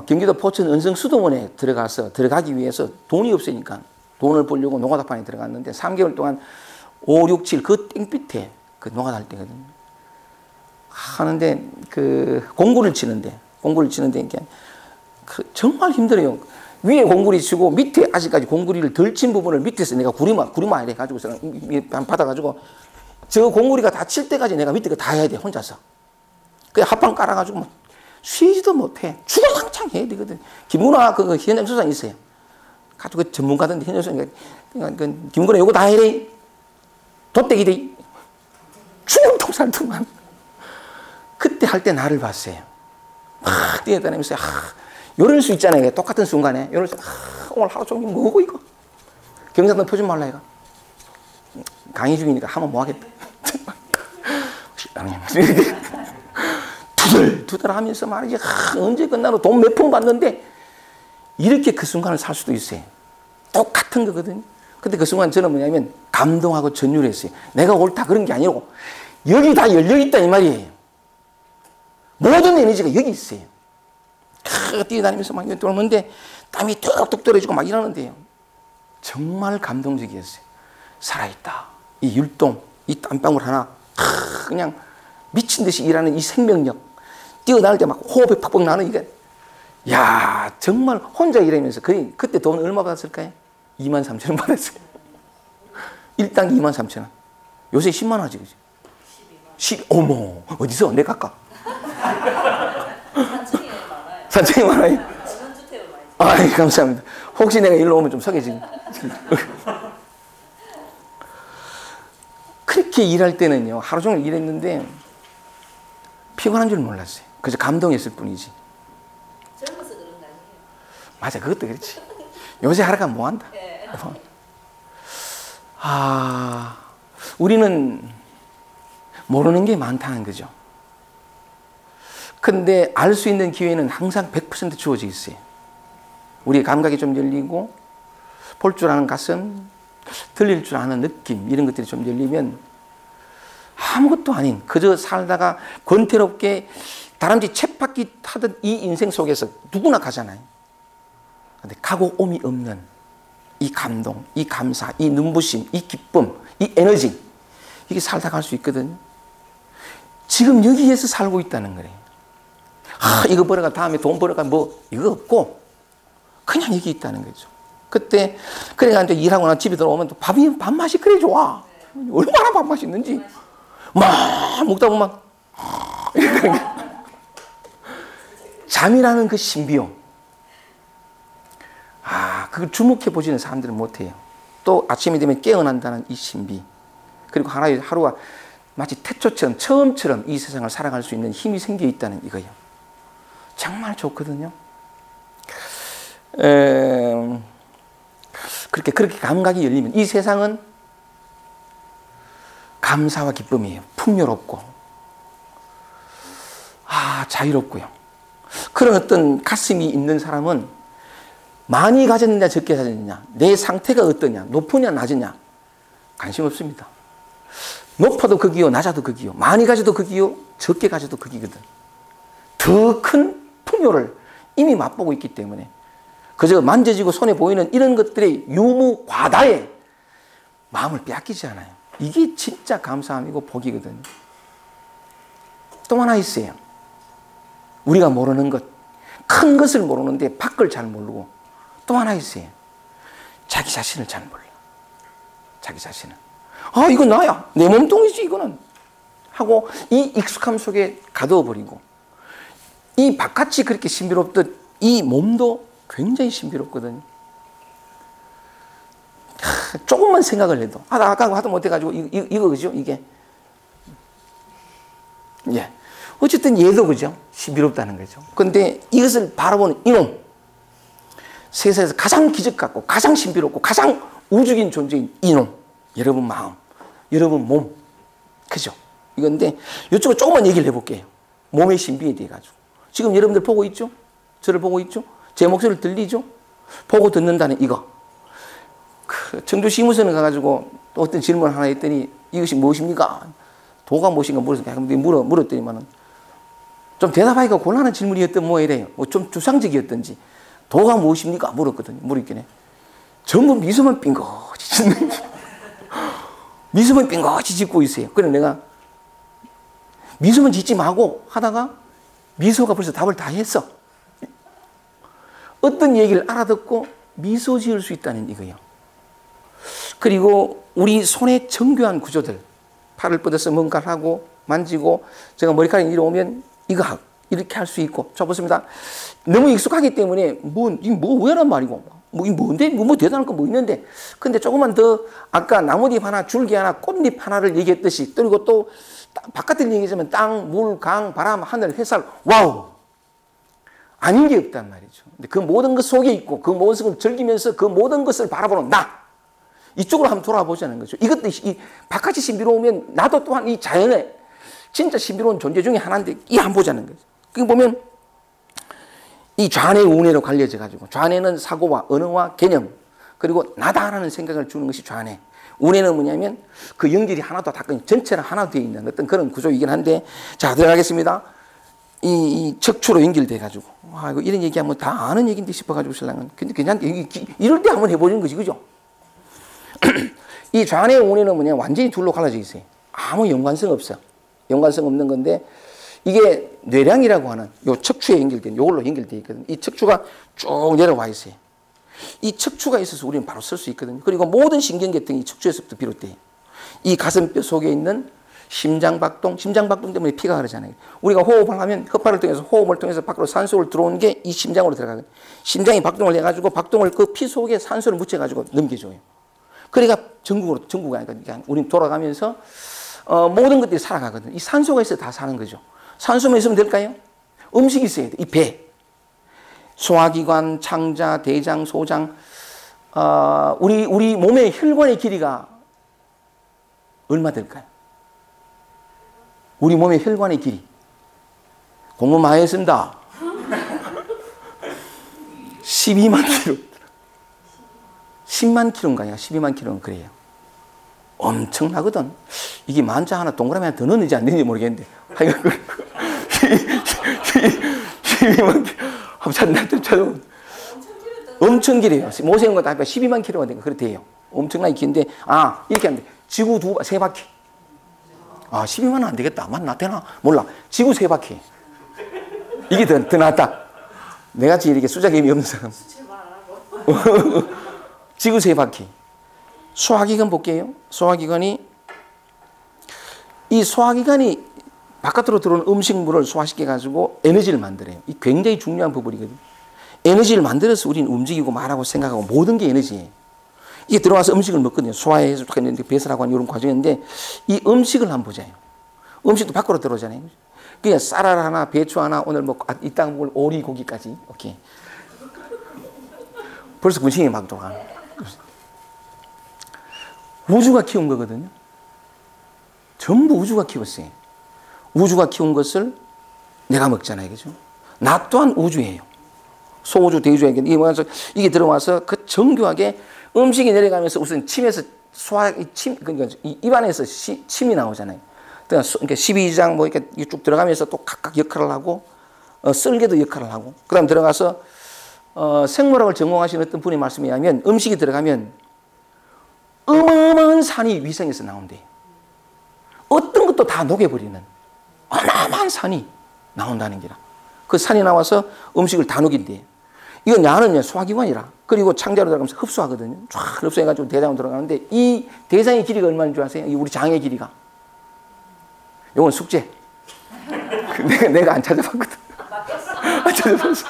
Speaker 1: 경기도 포천 은성수도원에 들어가기 위해서 돈이 없으니까 돈을 벌려고 노가다판에 들어갔는데 3개월 동안 5, 6, 7 그 땡빛에 노가다 할 때거든요. 하는데 공구를 치는데 이게 정말 힘들어요. 위에 공구리 치고 밑에 아직까지 공구리를 덜 친 부분을 밑에서 내가 구리마 이래 가지고서 받아가지고 저 공구리가 다 칠 때까지 내가 밑에 거 다 해야 돼, 혼자서. 그 합판 깔아가지고 뭐 쉬지도 못해. 주구장창 해야 되거든. 김문화 현장 수상 있어요. 가지고 전문가던데 현장 수상. 김문화 요거 다 해래. 돗대기 돼. 주영통살도만. 그때 할 때 나를 봤어요. 막 뛰어다니면서 요럴 수 있잖아요. 똑같은 순간에 요럴 수. 오늘 하루 종일 뭐고 이거. 경상도 표준 말라 이거. 강의 중이니까 하면 뭐 하겠다. 두들 하면서 말이지. 언제 끝나도 돈 몇 푼 받는데 이렇게 그 순간을 살 수도 있어요. 똑같은 거거든요. 근데 그 순간 저는 뭐냐면 감동하고 전율했어요. 내가 옳다 그런 게 아니고 여기 다 열려있다 이 말이에요. 모든 에너지가 여기 있어요. 뛰어다니면서 막 돌는데 땀이 뚝뚝 떨어지고 막 이러는데요. 정말 감동적이었어요. 살아있다. 이 율동, 이 땀방울 하나 그냥 미친 듯이 일하는 이 생명력, 뛰어다닐 때 막 호흡이 팍팍 나는 이게, 야 정말 혼자 일하면서 그때 돈 얼마 받았을까요? 23,000원 받았어요. 일당 23,000원. 요새 10만 원 하지, 그지? 12만 원. 어머, 어디서? 내 각각. 산청이 많아요. 아이, 감사합니다. 혹시 내가 일로 오면 좀 소개해주세요. 그렇게 일할 때는요, 하루 종일 일했는데 피곤한 줄 몰랐어요. 그래서 감동했을 뿐이지.
Speaker 2: 젊어서 그런 거 아니에요?
Speaker 1: 맞아, 그것도 그렇지. 요새 하루가 뭐한다. 우리는 모르는 게 많다는 거죠. 근데 알 수 있는 기회는 항상 100% 주어져 있어요. 우리의 감각이 좀 열리고 볼 줄 아는 가슴, 들릴 줄 아는 느낌, 이런 것들이 좀 열리면 아무것도 아닌, 그저 살다가 권태롭게 다람쥐 쳇바퀴 타듯 이 인생 속에서 누구나 가잖아요. 근데 가고 옴이 없는 이 감동, 이 감사, 이 눈부심, 이 기쁨, 이 에너지, 이게 살다 갈 수 있거든요. 지금 여기에서 살고 있다는 거예요. 이거 벌어가 다음에 돈 벌어가 뭐 이거 없고 그냥 여기 있다는 거죠. 그때 그래가 이제 일하고 나 집에 들어오면 또 밥맛이 그래 좋아. 얼마나 밥맛이 있는지 막 먹다 보면 잠이라는 그 신비용, 그걸 주목해 보시는 사람들은 못해요. 또 아침이 되면 깨어난다는 이 신비, 그리고 하루가 마치 태초처럼 처음처럼 이 세상을 살아갈 수 있는 힘이 생겨 있다는 이거예요. 정말 좋거든요. 그렇게 감각이 열리면 이 세상은 감사와 기쁨이에요. 풍요롭고 자유롭고요. 그런 어떤 가슴이 있는 사람은 많이 가졌느냐 적게 가졌느냐, 내 상태가 어떠냐, 높으냐 낮으냐 관심 없습니다. 높아도 극이요, 낮아도 극이요, 많이 가져도 극이요, 적게 가져도 극이거든. 더 큰 풍요를 이미 맛보고 있기 때문에 그저 만져지고 손에 보이는 이런 것들의 유무과다에 마음을 빼앗기지 않아요. 이게 진짜 감사함이고 복이거든요. 또 하나 있어요. 우리가 모르는 것, 큰 것을 모르는데 밖을 잘 모르고 또 하나 있어요. 자기 자신을 잘 몰라. 자기 자신은. 이건 나야. 내 몸뚱이지 이거는. 하고 이 익숙함 속에 가둬버리고 이 바깥이 그렇게 신비롭듯 이 몸도 굉장히 신비롭거든요. 조금만 생각을 해도 아까 하도 못해가지고 이거 그죠? 이게 예. 어쨌든 얘도 그죠? 신비롭다는 거죠. 그런데 이것을 바라보는 이놈, 세상에서 가장 기적 같고 가장 신비롭고 가장 우주적인 존재인 이놈, 여러분 마음, 여러분 몸, 그죠? 이건데 이쪽으로 조금만 얘기를 해볼게요. 몸의 신비에 대해 가지고. 지금 여러분들 보고 있죠? 저를 보고 있죠? 제 목소리를 들리죠? 보고 듣는다는 이거. 청주 시무선에 가가지고 또 어떤 질문을 하나 했더니 이것이 무엇입니까? 도가 무엇인가 물었더니만은 좀 대답하기가 곤란한 질문이었던 뭐이래요. 좀 주상적이었던지 도가 무엇입니까? 물었거든요. 물었긴 전부 미소만 빙긋이 짓는 미소만 빙긋이 짓고 있어요. 그래서 내가 미소만 짓지 말고 하다가 미소가 벌써 답을 다 했어. 어떤 얘기를 알아듣고 미소 지을 수 있다는 이거예요. 그리고 우리 손의 정교한 구조들, 팔을 뻗어서 뭔가를 하고 만지고 제가 머리카락이 이리 오면 이거 하고 이렇게 할 수 있고. 자 보십니다. 너무 익숙하기 때문에 이거 왜란 말이고 이게 뭔데? 뭐 대단한 거 뭐 있는데. 근데 조금만 더 아까 나뭇잎 하나, 줄기 하나, 꽃잎 하나를 얘기했듯이 그리고 또 바깥을 얘기하자면 땅, 물, 강, 바람, 하늘, 햇살, 와우! 아닌 게 없단 말이죠. 근데 그 모든 것 속에 있고 그 모습을 즐기면서 그 모든 것을 바라보는 나. 이쪽으로 한번 돌아보자는 거죠. 이것도 이 바깥이 신비로우면 나도 또한 이 자연의 진짜 신비로운 존재 중에 하나인데 이 한번 보자는 거죠. 그 보면 이 좌뇌 우뇌로 갈려져 가지고 좌뇌는 사고와 언어와 개념 그리고 나다라는 생각을 주는 것이 좌뇌. 우뇌는 뭐냐면 그 연결이 하나도 다 전체랑 하나 되어 있는 어떤 그런 구조이긴 한데 자 들어가겠습니다. 이 척추로 연결돼 가지고 이거 이런 얘기하면 다 아는 얘기인데 싶어가지고 신랑은 근데 그냥 이럴 때 한번 해보는 거지 그죠? 이 좌뇌 우뇌는 뭐냐 완전히 둘로 갈라져 있어요. 아무 연관성 없어. 연관성 없는 건데 이게 뇌량이라고 하는 요 척추에 연결된 요걸로 연결되어 있거든요. 이 척추가 쭉 내려와 있어요. 이 척추가 있어서 우리는 바로 쓸 수 있거든요. 그리고 모든 신경계통이 척추에서부터 비롯돼요. 이 가슴뼈 속에 있는 심장박동 때문에 피가 흐르잖아요. 우리가 호흡을 하면 혓바를 통해서 호흡을 통해서 밖으로 산소를 들어오는 게 이 심장으로 들어가거든요. 심장이 박동을 해가지고 박동을 그 피 속에 산소를 묻혀가지고 넘겨줘요. 그러니까 전국이 아니까 우리는 돌아가면서 모든 것들이 살아가거든요. 이 산소가 있어야 다 사는 거죠. 산소만 있으면 될까요? 음식이 있어야 돼. 이 배. 소화기관, 창자, 대장, 소장. 우리 몸의 혈관의 길이가 얼마 될까요? 우리 몸의 혈관의 길이. 공부 많이 했습니다. 12만 킬로. 10만 킬로인가요? 12만 킬로는 그래요. 엄청나거든. 이게 만자 하나 동그라미 하나 더 넣는지 안 넣는지 모르겠는데. 12만 킬로. 합산나도 엄청 길어요. 모세는 다 12만 킬로가 되니까 그렇대요. 엄청나게 긴데, 이렇게 하는데, 지구 세 바퀴. 12만은 안 되겠다. 맞나? 되나? 몰라. 지구 세 바퀴. 이게 더 낫다. 내같이 이렇게 수작 힘이 없는 사람. 지구 세 바퀴. 소화기관 볼게요. 소화기관이 바깥으로 들어오는 음식물을 소화시켜가지고 에너지를 만들어요. 이 굉장히 중요한 부분이거든요. 에너지를 만들어서 우리는 움직이고 말하고 생각하고 모든 게 에너지예요. 이게 들어와서 음식을 먹거든요. 소화해서 배설하고 하는 이런 과정인데 이 음식을 한번 보자요. 음식도 밖으로 들어오잖아요. 그냥 쌀알 하나, 배추 하나, 오늘 뭐 이따 먹을 오리 고기까지. 오케이. 벌써 군침이 막 돌아. 우주가 키운 거거든요. 전부 우주가 키웠어요. 우주가 키운 것을 내가 먹잖아요. 그죠? 나 또한 우주예요. 소우주, 대우주에게 이게 들어와서 그 정교하게 음식이 내려가면서 우선 침에서 그러니까 입안에서 침이 나오잖아요. 그러니까 12장 뭐 이렇게 쭉 들어가면서 또 각각 역할을 하고, 쓸개도 역할을 하고, 그 다음 들어가서, 생물학을 전공하신 어떤 분의 말씀에 의하면 음식이 들어가면 어마어마한 산이 위성에서 나온대요. 어떤 것도 다 녹여버리는 어마어마한 산이 나온다는 게라. 그 산이 나와서 음식을 다 녹인대요. 이건 야는 소화기관이라. 그리고 창자로 들어가면서 흡수하거든요. 쫙 흡수해가지고 대장으로 들어가는데 이 대장의 길이가 얼마인 줄 아세요? 우리 장의 길이가. 이건 숙제. 내가 안 찾아봤거든. 안 찾아봤어.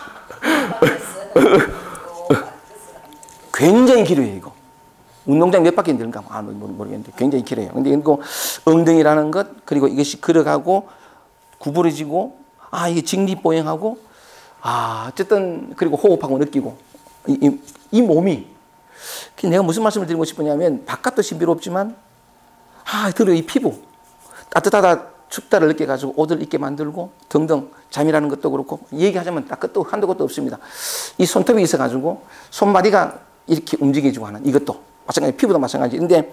Speaker 1: 굉장히 길어요, 이거. 운동장 몇 바퀴 되는가 모르겠는데 굉장히 길어요. 근데 이거 엉덩이라는 것, 그리고 이것이 걸어가고 구부러지고, 이게 직립보행하고, 어쨌든, 그리고 호흡하고 느끼고, 이 몸이, 내가 무슨 말씀을 드리고 싶으냐면, 바깥도 신비롭지만, 들어 이 피부, 따뜻하다, 춥다를 느껴가지고 옷을 입게 만들고, 등등, 잠이라는 것도 그렇고, 얘기하자면 끝도 한도 것도 없습니다. 이 손톱이 있어가지고, 손마디가 이렇게 움직여주고 하는 이것도, 마찬가지, 피부도 마찬가지. 근데,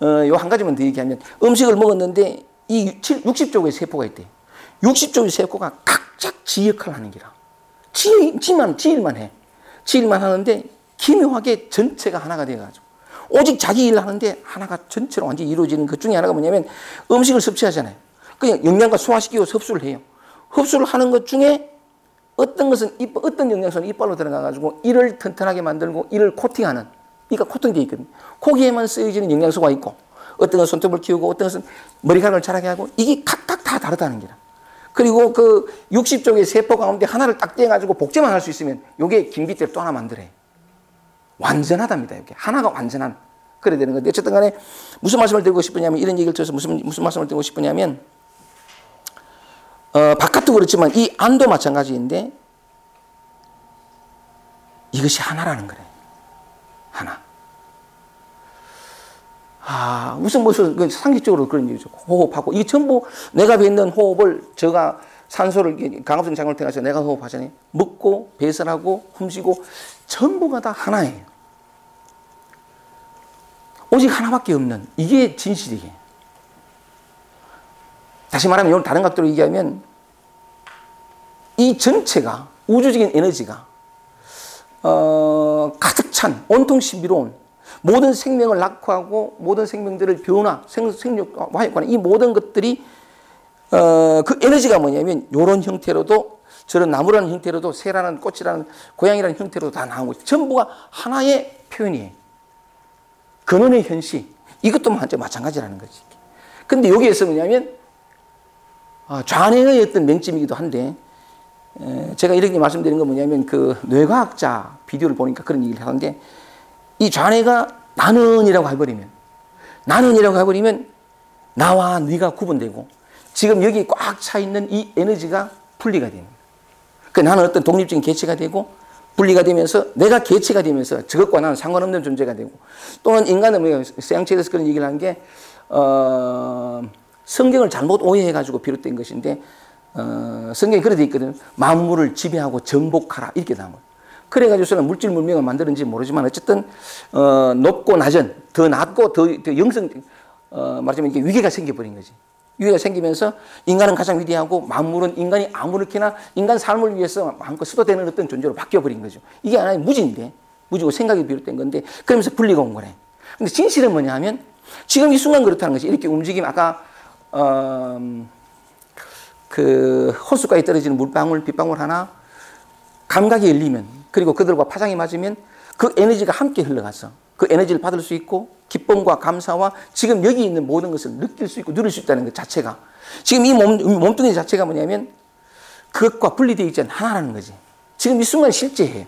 Speaker 1: 요 한 가지만 더 얘기하면, 음식을 먹었는데, 이 60쪽의 세포가 있대. 60쪽의 세포가 각자 지 역할을 하는 기라. 지일만 해. 지일만 하는데 기묘하게 전체가 하나가 되어가지고 오직 자기 일을 하는데 하나가 전체로 완전히 이루어지는 것 중에 하나가 뭐냐면 음식을 섭취하잖아요. 그냥 영양가 소화시키고 흡수를 해요. 흡수를 하는 것 중에 어떤 것은 어떤 영양소는 이빨로 들어가가지고 이를 튼튼하게 만들고 이를 코팅하는, 이가 코팅되어 있거든요. 고기에만 쓰여지는 영양소가 있고, 어떤 것은 손톱을 키우고 어떤 것은 머리카락을 자라게 하고, 이게 각각 다 다르다는 거라. 그리고 그 60쪽의 세포 가운데 하나를 딱 떼가지고 복제만 할 수 있으면 요게 김비대를 또 하나 만들어요. 완전하답니다. 이게 하나가 완전한, 그래야 되는 건데, 어쨌든 간에 무슨 말씀을 드리고 싶으냐면, 이런 얘기를 들어서 무슨 말씀을 드리고 싶으냐면, 바깥도 그렇지만 이 안도 마찬가지인데 이것이 하나라는 거래. 하나. 무슨 상식적으로 그런 얘기죠. 호흡하고, 이게 전부 내가 뱉는 호흡을, 제가 산소를 강압성 장을 통해서 내가 호흡하잖아요. 먹고, 배설하고, 훔치고, 전부가 다 하나예요. 오직 하나밖에 없는, 이게 진실이에요. 다시 말하면, 이건 다른 각도로 얘기하면, 이 전체가, 우주적인 에너지가, 가득 찬, 온통 신비로운, 모든 생명을 낙후하고 모든 생명들을 변화, 생육화에 관한 이 모든 것들이 그 에너지가 뭐냐면 이런 형태로도, 저런 나무라는 형태로도, 새라는 꽃이라는 고양이라는 형태로도 다 나오고 전부가 하나의 표현이에요. 근원의 현시, 이것도 마찬가지라는 거지. 근데 여기에서 뭐냐면 좌뇌의 어떤 맹점이기도 한데, 제가 이렇게 말씀드린 건 뭐냐면 그 뇌과학자 비디오를 보니까 그런 얘기를 하는데, 이 좌뇌가 나는이라고 해버리면 나와 네가 구분되고 지금 여기 꽉 차 있는 이 에너지가 분리가 됩니다. 그 나는 어떤 독립적인 개체가 되고 분리가 되면서 내가 개체가 되면서 저것과 나는 상관없는 존재가 되고, 또한 인간은 서양체에서 그런 얘기를 한 게 성경을 잘못 오해해가지고 비롯된 것인데, 성경에 그렇게 돼 있거든요. 만물을 지배하고 정복하라 이렇게 나온 거예요. 그래가지고서는 물질 문명을 만드는지 모르지만 어쨌든 높고 낮은, 더 낮고 더 영성, 말하자면 이게 위계가 생겨버린 거지. 위계가 생기면서 인간은 가장 위대하고 만물은 인간이 아무렇게나 인간 삶을 위해서 마음껏 수도되는 어떤 존재로 바뀌어버린 거죠. 이게 하나의 무지인데, 무지고 생각이 비롯된 건데, 그러면서 분리가 온 거래. 근데 진실은 뭐냐 하면 지금 이 순간 그렇다는 거지. 이렇게 움직이면 아까 그 호수가에 떨어지는 물방울, 빗방울 하나 감각이 열리면, 그리고 그들과 파장이 맞으면 그 에너지가 함께 흘러가서 그 에너지를 받을 수 있고 기쁨과 감사와 지금 여기 있는 모든 것을 느낄 수 있고 누릴 수 있다는 것 자체가, 지금 이 몸뚱이 자체가 뭐냐면 그것과 분리되어 있지 않은 하나라는 거지. 지금 이 순간 실제예요.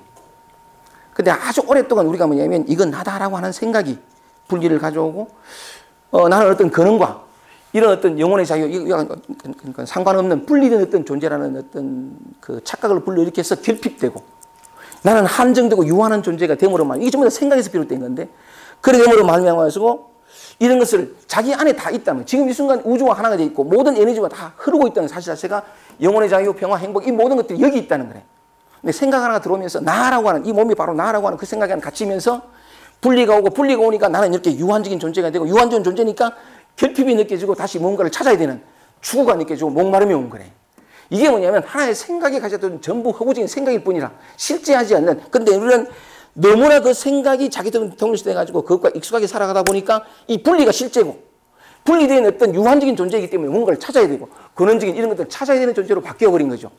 Speaker 1: 근데 아주 오랫동안 우리가 뭐냐면 이건 나다라고 하는 생각이 분리를 가져오고, 나는 어떤 근원과 이런 어떤 영혼의 자유, 그러니까 상관없는 분리된 어떤 존재라는 어떤 그 착각을 불러일으켜서 결핍되고 나는 한정되고 유한한 존재가 됨으로 말, 이게 전부 다 생각에서 비롯된 건데, 그래 됨으로 말미암아서 이런 것을 자기 안에 다 있다면, 지금 이 순간 우주와 하나가 되어 있고 모든 에너지가 다 흐르고 있다는 사실 자체가 영혼의 자유, 평화, 행복, 이 모든 것들이 여기 있다는 거래. 근데 생각 하나가 들어오면서 나라고 하는, 이 몸이 바로 나라고 하는 그 생각이 갇히면서 분리가 오고, 분리가 오니까 나는 이렇게 유한적인 존재가 되고, 유한적인 존재니까 결핍이 느껴지고 다시 뭔가를 찾아야 되는 추구가 느껴지고 목마름이 온 거래. 이게 뭐냐면 하나의 생각이 가졌던 전부 허구적인 생각일 뿐이라 실제하지 않는, 근데 우리는 너무나 그 생각이 자기 동일시돼가지고 그것과 익숙하게 살아가다 보니까 이 분리가 실제고, 분리된 어떤 유한적인 존재이기 때문에 뭔가를 찾아야 되고 근원적인 이런 것들을 찾아야 되는 존재로 바뀌어버린 거죠.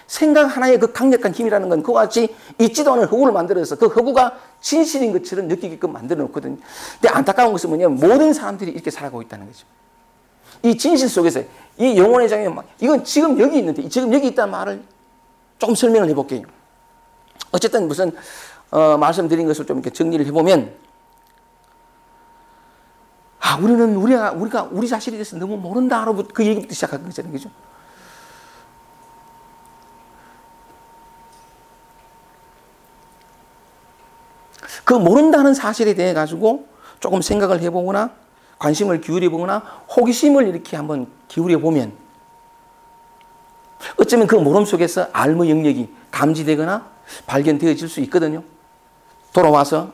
Speaker 1: 생각 하나의 그 강력한 힘이라는 건 그와 같이 있지도 않은 허구를 만들어서 그 허구가 진실인 것처럼 느끼게끔 만들어 놓거든요. 근데 안타까운 것은 뭐냐면 모든 사람들이 이렇게 살아가고 있다는 거죠. 이 진실 속에서 이 영혼의 자유, 이건 지금 여기 있는데, 지금 여기 있다는 말을 조금 설명을 해볼게요. 어쨌든 무슨 말씀드린 것을 좀 이렇게 정리를 해보면, 우리는 우리가 우리 자신에 대해서 너무 모른다로 그 얘기부터 시작한 거잖아요, 그죠? 그 모른다는 사실에 대해 가지고 조금 생각을 해보거나 관심을 기울여보거나 호기심을 이렇게 한번 기울여보면 어쩌면 그 모름 속에서 알의 영역이 감지되거나 발견되어질 수 있거든요. 돌아와서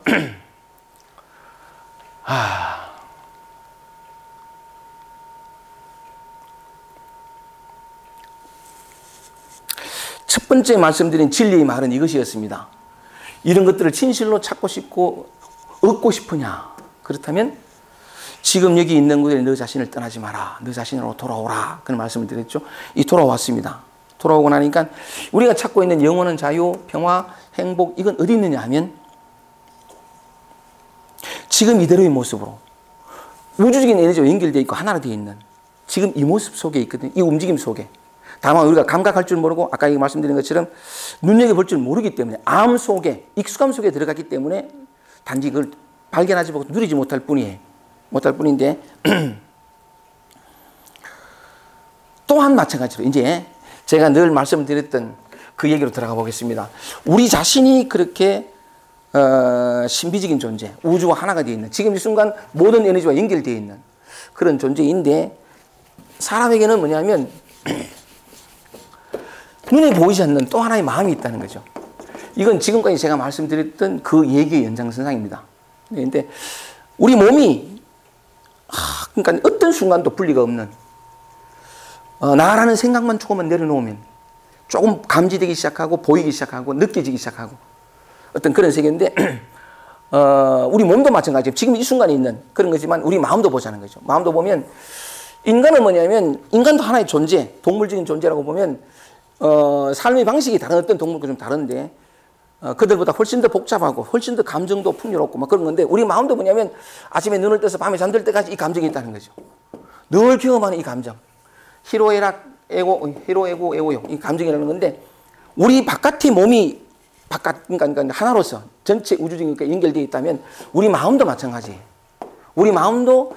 Speaker 1: 첫 번째 말씀드린 진리의 말은 이것이었습니다. 이런 것들을 진실로 찾고 싶고 얻고 싶으냐? 그렇다면 지금 여기 있는 곳에 너 자신을 떠나지 마라. 너 자신으로 돌아오라. 그런 말씀을 드렸죠. 이 돌아왔습니다. 돌아오고 나니까 우리가 찾고 있는 영원한 자유, 평화, 행복, 이건 어디 있느냐 하면 지금 이대로의 모습으로 우주적인 에너지와 연결되어 있고 하나로 되어 있는 지금 이 모습 속에 있거든요. 이 움직임 속에. 다만 우리가 감각할 줄 모르고 아까 말씀드린 것처럼 눈여겨볼 줄 모르기 때문에 암 속에, 익숙함 속에 들어갔기 때문에 단지 그걸 발견하지 못하고 누리지 못할 뿐인데 또한 마찬가지로 이제 제가 늘 말씀드렸던 그 얘기로 들어가 보겠습니다. 우리 자신이 그렇게 신비적인 존재, 우주와 하나가 되어 있는, 지금 이 순간 모든 에너지와 연결되어 있는 그런 존재인데, 사람에게는 뭐냐면 눈에 보이지 않는 또 하나의 마음이 있다는 거죠. 이건 지금까지 제가 말씀드렸던 그 얘기의 연장선상입니다. 그런데 우리 몸이 그러니까 어떤 순간도 분리가 없는 나라는 생각만 조금만 내려놓으면 조금 감지되기 시작하고 보이기 시작하고 느껴지기 시작하고 어떤 그런 세계인데 우리 몸도 마찬가지예요. 지금 이 순간에 있는 그런 거지만 우리 마음도 보자는 거죠. 마음도 보면 인간은 뭐냐면 인간도 하나의 존재, 동물적인 존재라고 보면 삶의 방식이 다른 어떤 동물과 좀 다른데 그들보다 훨씬 더 복잡하고 훨씬 더 감정도 풍요롭고 막 그런 건데, 우리 마음도 뭐냐면 아침에 눈을 떠서 밤에 잠들 때까지 이 감정이 있다는 거죠. 늘 경험하는 이 감정, 히로에락 에고, 히로에고 에고요, 이 감정이라는 건데, 우리 바깥의 몸이 그러니까 하나로서 전체 우주적인 연결되어 있다면 우리 마음도 마찬가지예요. 우리 마음도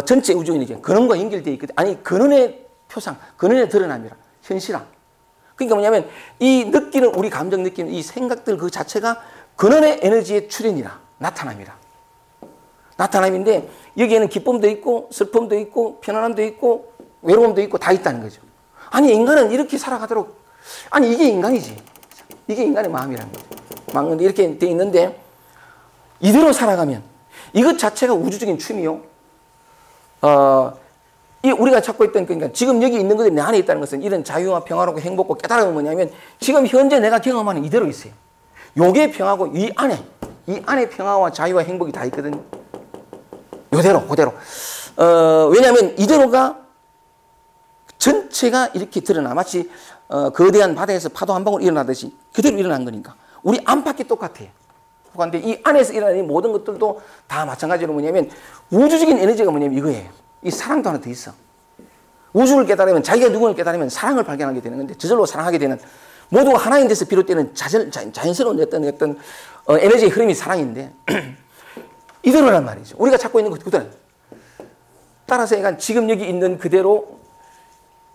Speaker 1: 전체 우주적인 근원과 연결되어 있거든요. 아니, 근원의 표상, 근원의 드러남이라, 현실화. 그러니까 뭐냐면 이 느끼는, 우리 감정 느끼는 이 생각들 그 자체가 근원의 에너지의 출현이라, 나타남이라. 나타남인데 여기에는 기쁨도 있고 슬픔도 있고 편안함도 있고 외로움도 있고 다 있다는 거죠. 아니, 인간은 이렇게 살아가도록, 아니 이게 인간이지. 이게 인간의 마음이라는 거죠. 마음은 이렇게 돼 있는데 이대로 살아가면 이것 자체가 우주적인 춤이요. 이 우리가 찾고 있던, 그러니까 지금 여기 있는 것들이 내 안에 있다는 것은 이런 자유와 평화롭고 행복과 깨달음은 뭐냐면 지금 현재 내가 경험하는 이대로 있어요. 요게 평화고 이 안에 평화와 자유와 행복이 다 있거든요. 요대로, 그대로. 왜냐하면 이대로가 전체가 이렇게 드러나. 마치 거대한 바다에서 파도 한 방울 일어나듯이 그대로 일어난 거니까. 우리 안팎이 똑같아요. 그런데 이 안에서 일어나는 이 모든 것들도 다 마찬가지로 뭐냐면 우주적인 에너지가 뭐냐면 이거예요. 이 사랑도 하나 더 있어. 우주를 깨달으면, 자기가 누구를 깨달으면 사랑을 발견하게 되는 건데, 저절로 사랑하게 되는, 모두가 하나인 데서 비롯되는 자연스러운 어떤 에너지의 흐름이 사랑인데 이대로란 말이죠. 우리가 찾고 있는 것 그대로. 따라서 약간 지금 여기 있는 그대로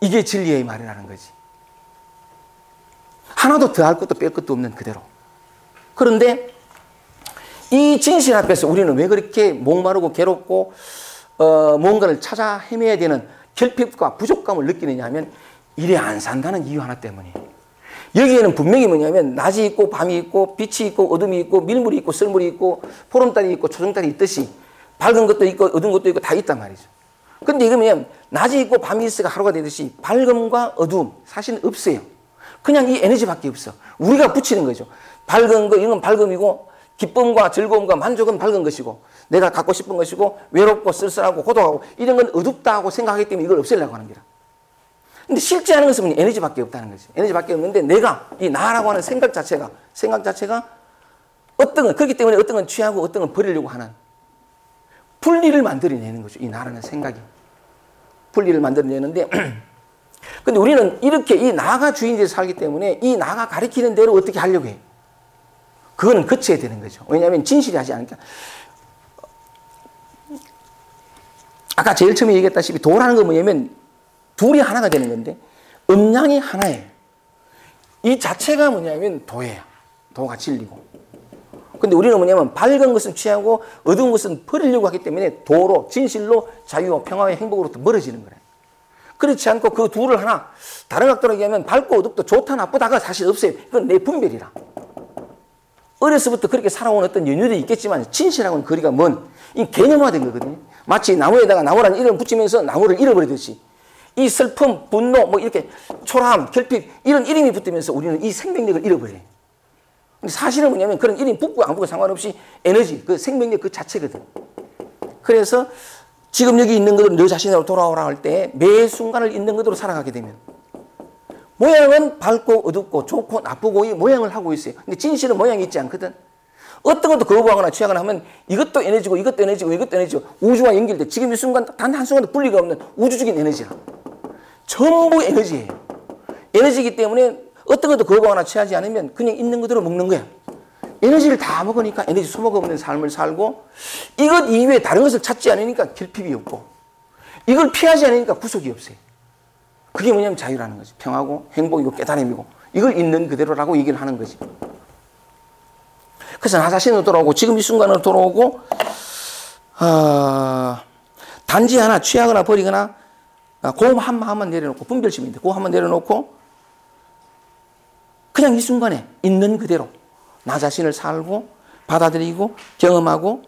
Speaker 1: 이게 진리의 말이라는 거지. 하나도 더할 것도 뺄 것도 없는 그대로. 그런데 이 진실 앞에서 우리는 왜 그렇게 목마르고 괴롭고 뭔가를 찾아 헤매야 되는 결핍과 부족감을 느끼느냐 하면 이래 안 산다는 이유 하나 때문이에요. 여기에는 분명히 뭐냐면 낮이 있고 밤이 있고 빛이 있고 어둠이 있고 밀물이 있고 썰물이 있고 보름달이 있고 초승달이 있듯이 밝은 것도 있고 어두운 것도 있고 다 있단 말이죠. 근데 이거 뭐냐면 낮이 있고 밤이 있으니까 하루가 되듯이 밝음과 어두움 사실은 없어요. 그냥 이 에너지밖에 없어. 우리가 붙이는 거죠. 밝은 거 이건 밝음이고 기쁨과 즐거움과 만족은 밝은 것이고 내가 갖고 싶은 것이고 외롭고 쓸쓸하고 고독하고 이런 건 어둡다 하고 생각하기 때문에 이걸 없애려고 하는 거라. 근데 실제 하는 것은 에너지밖에 없다는 거지. 에너지밖에 없는데 내가 이 나라고 하는 생각 자체가 어떤 건 그렇기 때문에 어떤 건 취하고 어떤 건 버리려고 하는 분리를 만들어내는 거죠. 이 나라는 생각이 분리를 만들어내는데 근데 우리는 이렇게 이 나가 주인이 돼서 살기 때문에 이 나가 가리키는 대로 어떻게 하려고 해요. 그거는 거쳐야 되는 거죠. 왜냐하면 진실이 하지 않으니까. 아까 제일 처음에 얘기했다시피 도라는 건 뭐냐면 둘이 하나가 되는 건데 음양이 하나예요. 이 자체가 뭐냐면 도예요. 도가 진리고. 근데 우리는 뭐냐면 밝은 것은 취하고 어두운 것은 버리려고 하기 때문에 도로 진실로 자유와 평화와 행복으로부터 멀어지는 거예요. 그렇지 않고 그 둘을 하나 다른 각도로 얘기하면 밝고 어둡고 좋다 나쁘다가 사실 없어요. 그건 내 분별이라. 어려서부터 그렇게 살아온 어떤 연유도 있겠지만 진실하고는 거리가 먼 이 개념화된 거거든요. 마치 나무에다가 나무라는 이름을 붙이면서 나무를 잃어버리듯이 이 슬픔, 분노, 뭐 이렇게 초라함, 결핍 이런 이름이 붙으면서 우리는 이 생명력을 잃어버려요. 근데 사실은 뭐냐면 그런 이름이 붙고 안 붙고 상관없이 에너지, 그 생명력 그 자체거든. 그래서 지금 여기 있는 것을 너 자신으로 돌아오라 할 때 매 순간을 있는 것으로 살아가게 되면 모양은 밝고 어둡고 좋고 나쁘고 이 모양을 하고 있어요. 근데 진실은 모양이 있지 않거든. 어떤 것도 거부하거나 취하거나 하면 이것도 에너지고 이것도 에너지고 이것도 에너지고 우주와 연결돼. 지금 이 순간 단 한순간도 분리가 없는 우주적인 에너지라. 전부 에너지예요. 에너지이기 때문에 어떤 것도 거부하거나 취하지 않으면 그냥 있는 그대로 먹는 거야. 에너지를 다 먹으니까 에너지 소모가 없는 삶을 살고 이것 이외에 다른 것을 찾지 않으니까 결핍이 없고 이걸 피하지 않으니까 구속이 없어요. 그게 뭐냐면 자유라는 거지. 평화고 행복이고 깨달음이고 이걸 있는 그대로라고 얘기를 하는 거지. 그래서 나 자신으로 돌아오고 지금 이 순간으로 돌아오고 단지 하나 취하거나 버리거나 그 한 마음만 내려놓고 분별심인데 그 한번 내려놓고 그냥 이 순간에 있는 그대로 나 자신을 살고 받아들이고 경험하고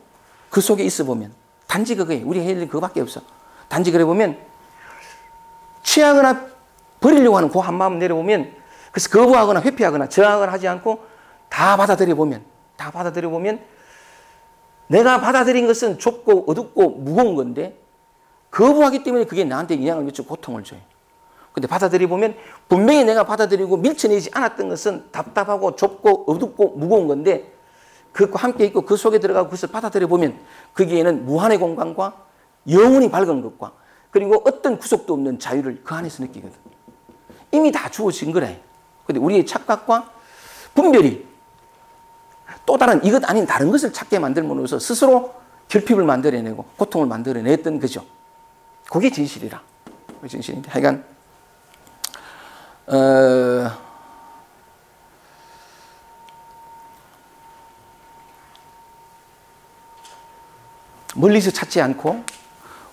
Speaker 1: 그 속에 있어 보면 단지 그거예요. 우리 해야 될 그거밖에 없어. 단지 그래 보면 취하거나 버리려고 하는 그 한 마음 내려보면 그래서 거부하거나 회피하거나 저항을 하지 않고 다 받아들여 보면 내가 받아들인 것은 좁고 어둡고 무거운 건데 거부하기 때문에 그게 나한테 영향을 미치고 고통을 줘요. 근데 받아들여 보면 분명히 내가 받아들이고 밀쳐내지 않았던 것은 답답하고 좁고 어둡고 무거운 건데 그것과 함께 있고 그 속에 들어가고 그것을 받아들여 보면 거기에는 무한의 공간과 영원히 밝은 것과 그리고 어떤 구속도 없는 자유를 그 안에서 느끼거든. 이미 다 주어진 거래. 근데 우리의 착각과 분별이 또 다른 이것 아닌 다른 것을 찾게 만들므로써 스스로 결핍을 만들어내고 고통을 만들어냈던 거죠. 그게 진실이라. 그게 진실인데 하여간 멀리서 찾지 않고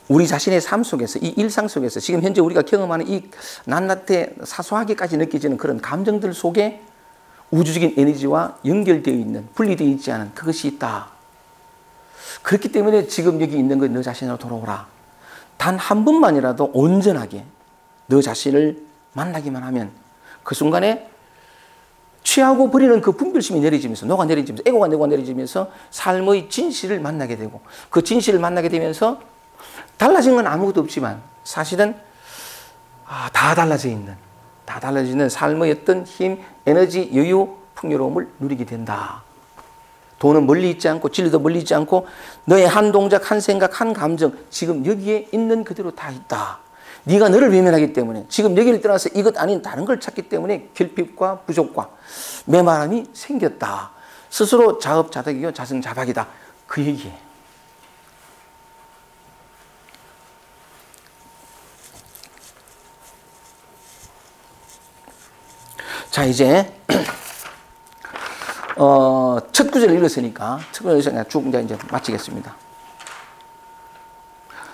Speaker 1: 우리 자신의 삶 속에서 이 일상 속에서 지금 현재 우리가 경험하는 이 낱낱해 사소하게까지 느껴지는 그런 감정들 속에 우주적인 에너지와 연결되어 있는 분리되어 있지 않은 그것이 있다. 그렇기 때문에 지금 여기 있는 것 너 자신으로 돌아오라. 단 한 번만이라도 온전하게 너 자신을 만나기만 하면 그 순간에 취하고 버리는 그 분별심이 내려지면서 녹아내려지면서 에고가 녹아내려지면서 삶의 진실을 만나게 되고 그 진실을 만나게 되면서 달라진 건 아무것도 없지만 사실은 다 달라지는 삶의 어떤 힘, 에너지, 여유, 풍요로움을 누리게 된다. 돈은 멀리 있지 않고 진리도 멀리 있지 않고 너의 한 동작, 한 생각, 한 감정 지금 여기에 있는 그대로 다 있다. 네가 너를 외면하기 때문에 지금 여기를 떠나서 이것 아닌 다른 걸 찾기 때문에 결핍과 부족과 메마름이 생겼다. 스스로 자업자득이요 자승자박이다. 그 얘기예요. 자, 이제 첫 구절을 읽었으니까 첫 구절을 읽으니까 쭉 이제 마치겠습니다.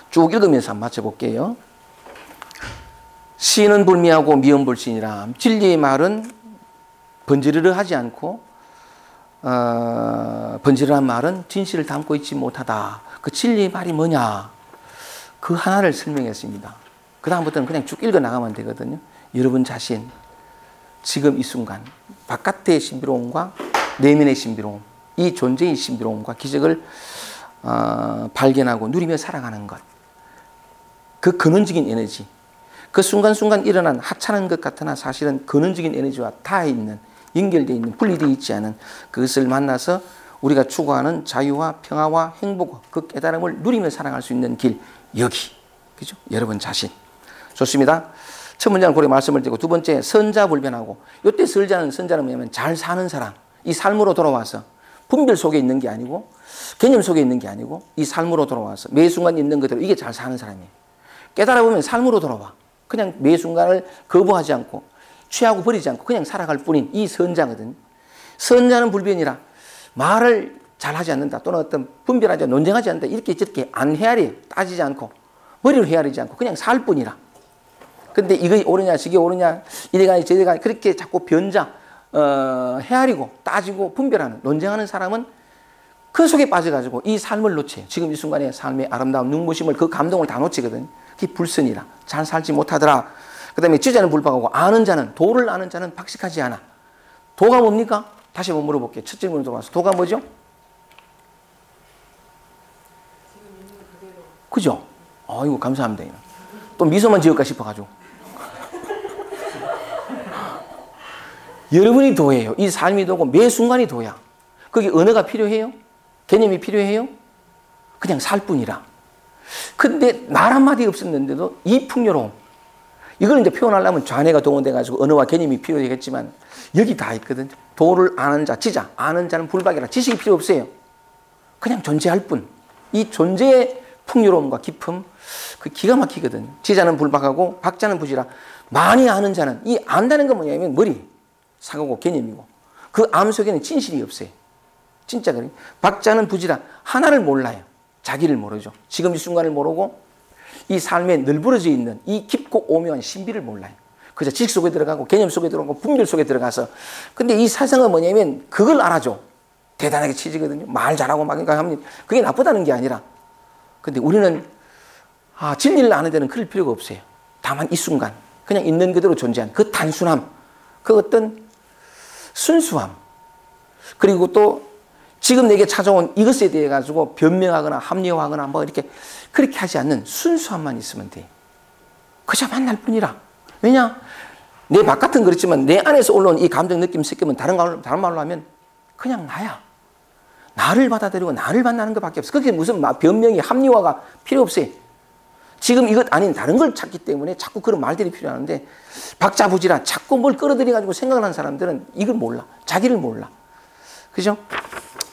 Speaker 1: 쭉 읽으면서 한번 마쳐볼게요. 시인은 불미하고 미언불신이라. 진리의 말은 번지르르 하지 않고 번지르르한 말은 진실을 담고 있지 못하다. 그 진리의 말이 뭐냐? 그 하나를 설명했습니다. 그 다음부터는 그냥 쭉 읽어나가면 되거든요. 여러분 자신, 지금 이 순간 바깥의 신비로움과 내면의 신비로움, 이 존재의 신비로움과 기적을 발견하고 누리며 살아가는 것, 그 근원적인 에너지, 그 순간순간 일어난 하찮은 것 같으나 사실은 근원적인 에너지와 닿아있는, 연결되어 있는, 분리되어 있지 않은 그것을 만나서 우리가 추구하는 자유와 평화와 행복과 그 깨달음을 누리며 살아갈 수 있는 길, 여기, 그죠? 여러분 자신. 좋습니다. 첫 문장은 그렇게 말씀을 드리고, 두 번째, 선자불변하고. 이때 선자는 뭐냐면 잘 사는 사람, 이 삶으로 돌아와서 분별 속에 있는 게 아니고 개념 속에 있는 게 아니고 이 삶으로 돌아와서 매 순간 있는 그대로, 이게 잘 사는 사람이에요. 깨달아 보면 삶으로 돌아와. 그냥 매 순간을 거부하지 않고 취하고 버리지 않고 그냥 살아갈 뿐인 이 선자거든요. 선자는 불변이라 말을 잘하지 않는다, 또는 어떤 분별하지 않는다, 논쟁하지 않는다, 이렇게 저렇게 안 헤아려, 따지지 않고 머리를 헤아리지 않고 그냥 살 뿐이라. 근데 이거 옳으냐 저게 옳으냐 이래가 저래가 그렇게 자꾸 헤아리고 따지고 분별하는, 논쟁하는 사람은 그 속에 빠져가지고 이 삶을 놓쳐요. 지금 이 순간의 삶의 아름다움, 눈부심을, 그 감동을 다 놓치거든요. 그게 불선이라. 잘 살지 못하더라. 그 다음에 지자는 불박하고 도를 아는 자는 박식하지 않아. 도가 뭡니까? 다시 한번 물어볼게요. 첫 질문으로 돌아와서 도가 뭐죠? 그죠? 아이고 감사합니다. 또 미소만 지을까 싶어가지고. 여러분이 도예요. 이 삶이 도고 매 순간이 도야. 거기 언어가 필요해요? 개념이 필요해요? 그냥 살 뿐이라. 근데 말 한마디 없었는데도 이 풍요로움, 이걸 이제 표현하려면 좌뇌가 동원돼가지고 언어와 개념이 필요하겠지만 여기 다 있거든. 도를 아는 자, 지자, 아는 자는 불박이라. 지식이 필요 없어요. 그냥 존재할 뿐. 이 존재의 풍요로움과 깊음, 그 기가 막히거든. 지자는 불박하고 박자는 부지라. 많이 아는 자는, 이 안다는 건 뭐냐면 머리, 사고고 개념이고, 그 암 속에는 진실이 없어요. 진짜 그래. 박자는 부지라. 하나를 몰라요. 자기를 모르죠. 지금 이 순간을 모르고 이 삶에 널브러져 있는 이 깊고 오묘한 신비를 몰라요. 그저 지식 속에 들어가고 개념 속에 들어가고 분별 속에 들어가서. 근데 이 사상은 뭐냐면 그걸 알아줘. 대단하게 치지거든요. 말 잘하고 막 하면 그게 나쁘다는 게 아니라. 근데 우리는 진리를 아는 데는 그럴 필요가 없어요. 다만 이 순간 그냥 있는 그대로 존재한 그 단순함, 그 어떤 순수함, 그리고 또 지금 내게 찾아온 이것에 대해 가지고 변명하거나 합리화하거나 뭐 이렇게 그렇게 하지 않는 순수함만 있으면 돼. 그저 만날 뿐이라. 왜냐? 내 바깥은 그렇지만 내 안에서 올라온 이 감정, 느낌, 느낌은 다른 말로 하면 그냥 나야. 나를 받아들이고 나를 만나는 것밖에 없어. 그게 무슨 변명이, 합리화가 필요 없어요. 지금 이것 아닌 다른 걸 찾기 때문에 자꾸 그런 말들이 필요하는데, 박자부지라 자꾸 뭘 끌어들여가지고 생각을 하는 사람들은 이걸 몰라. 자기를 몰라. 그죠?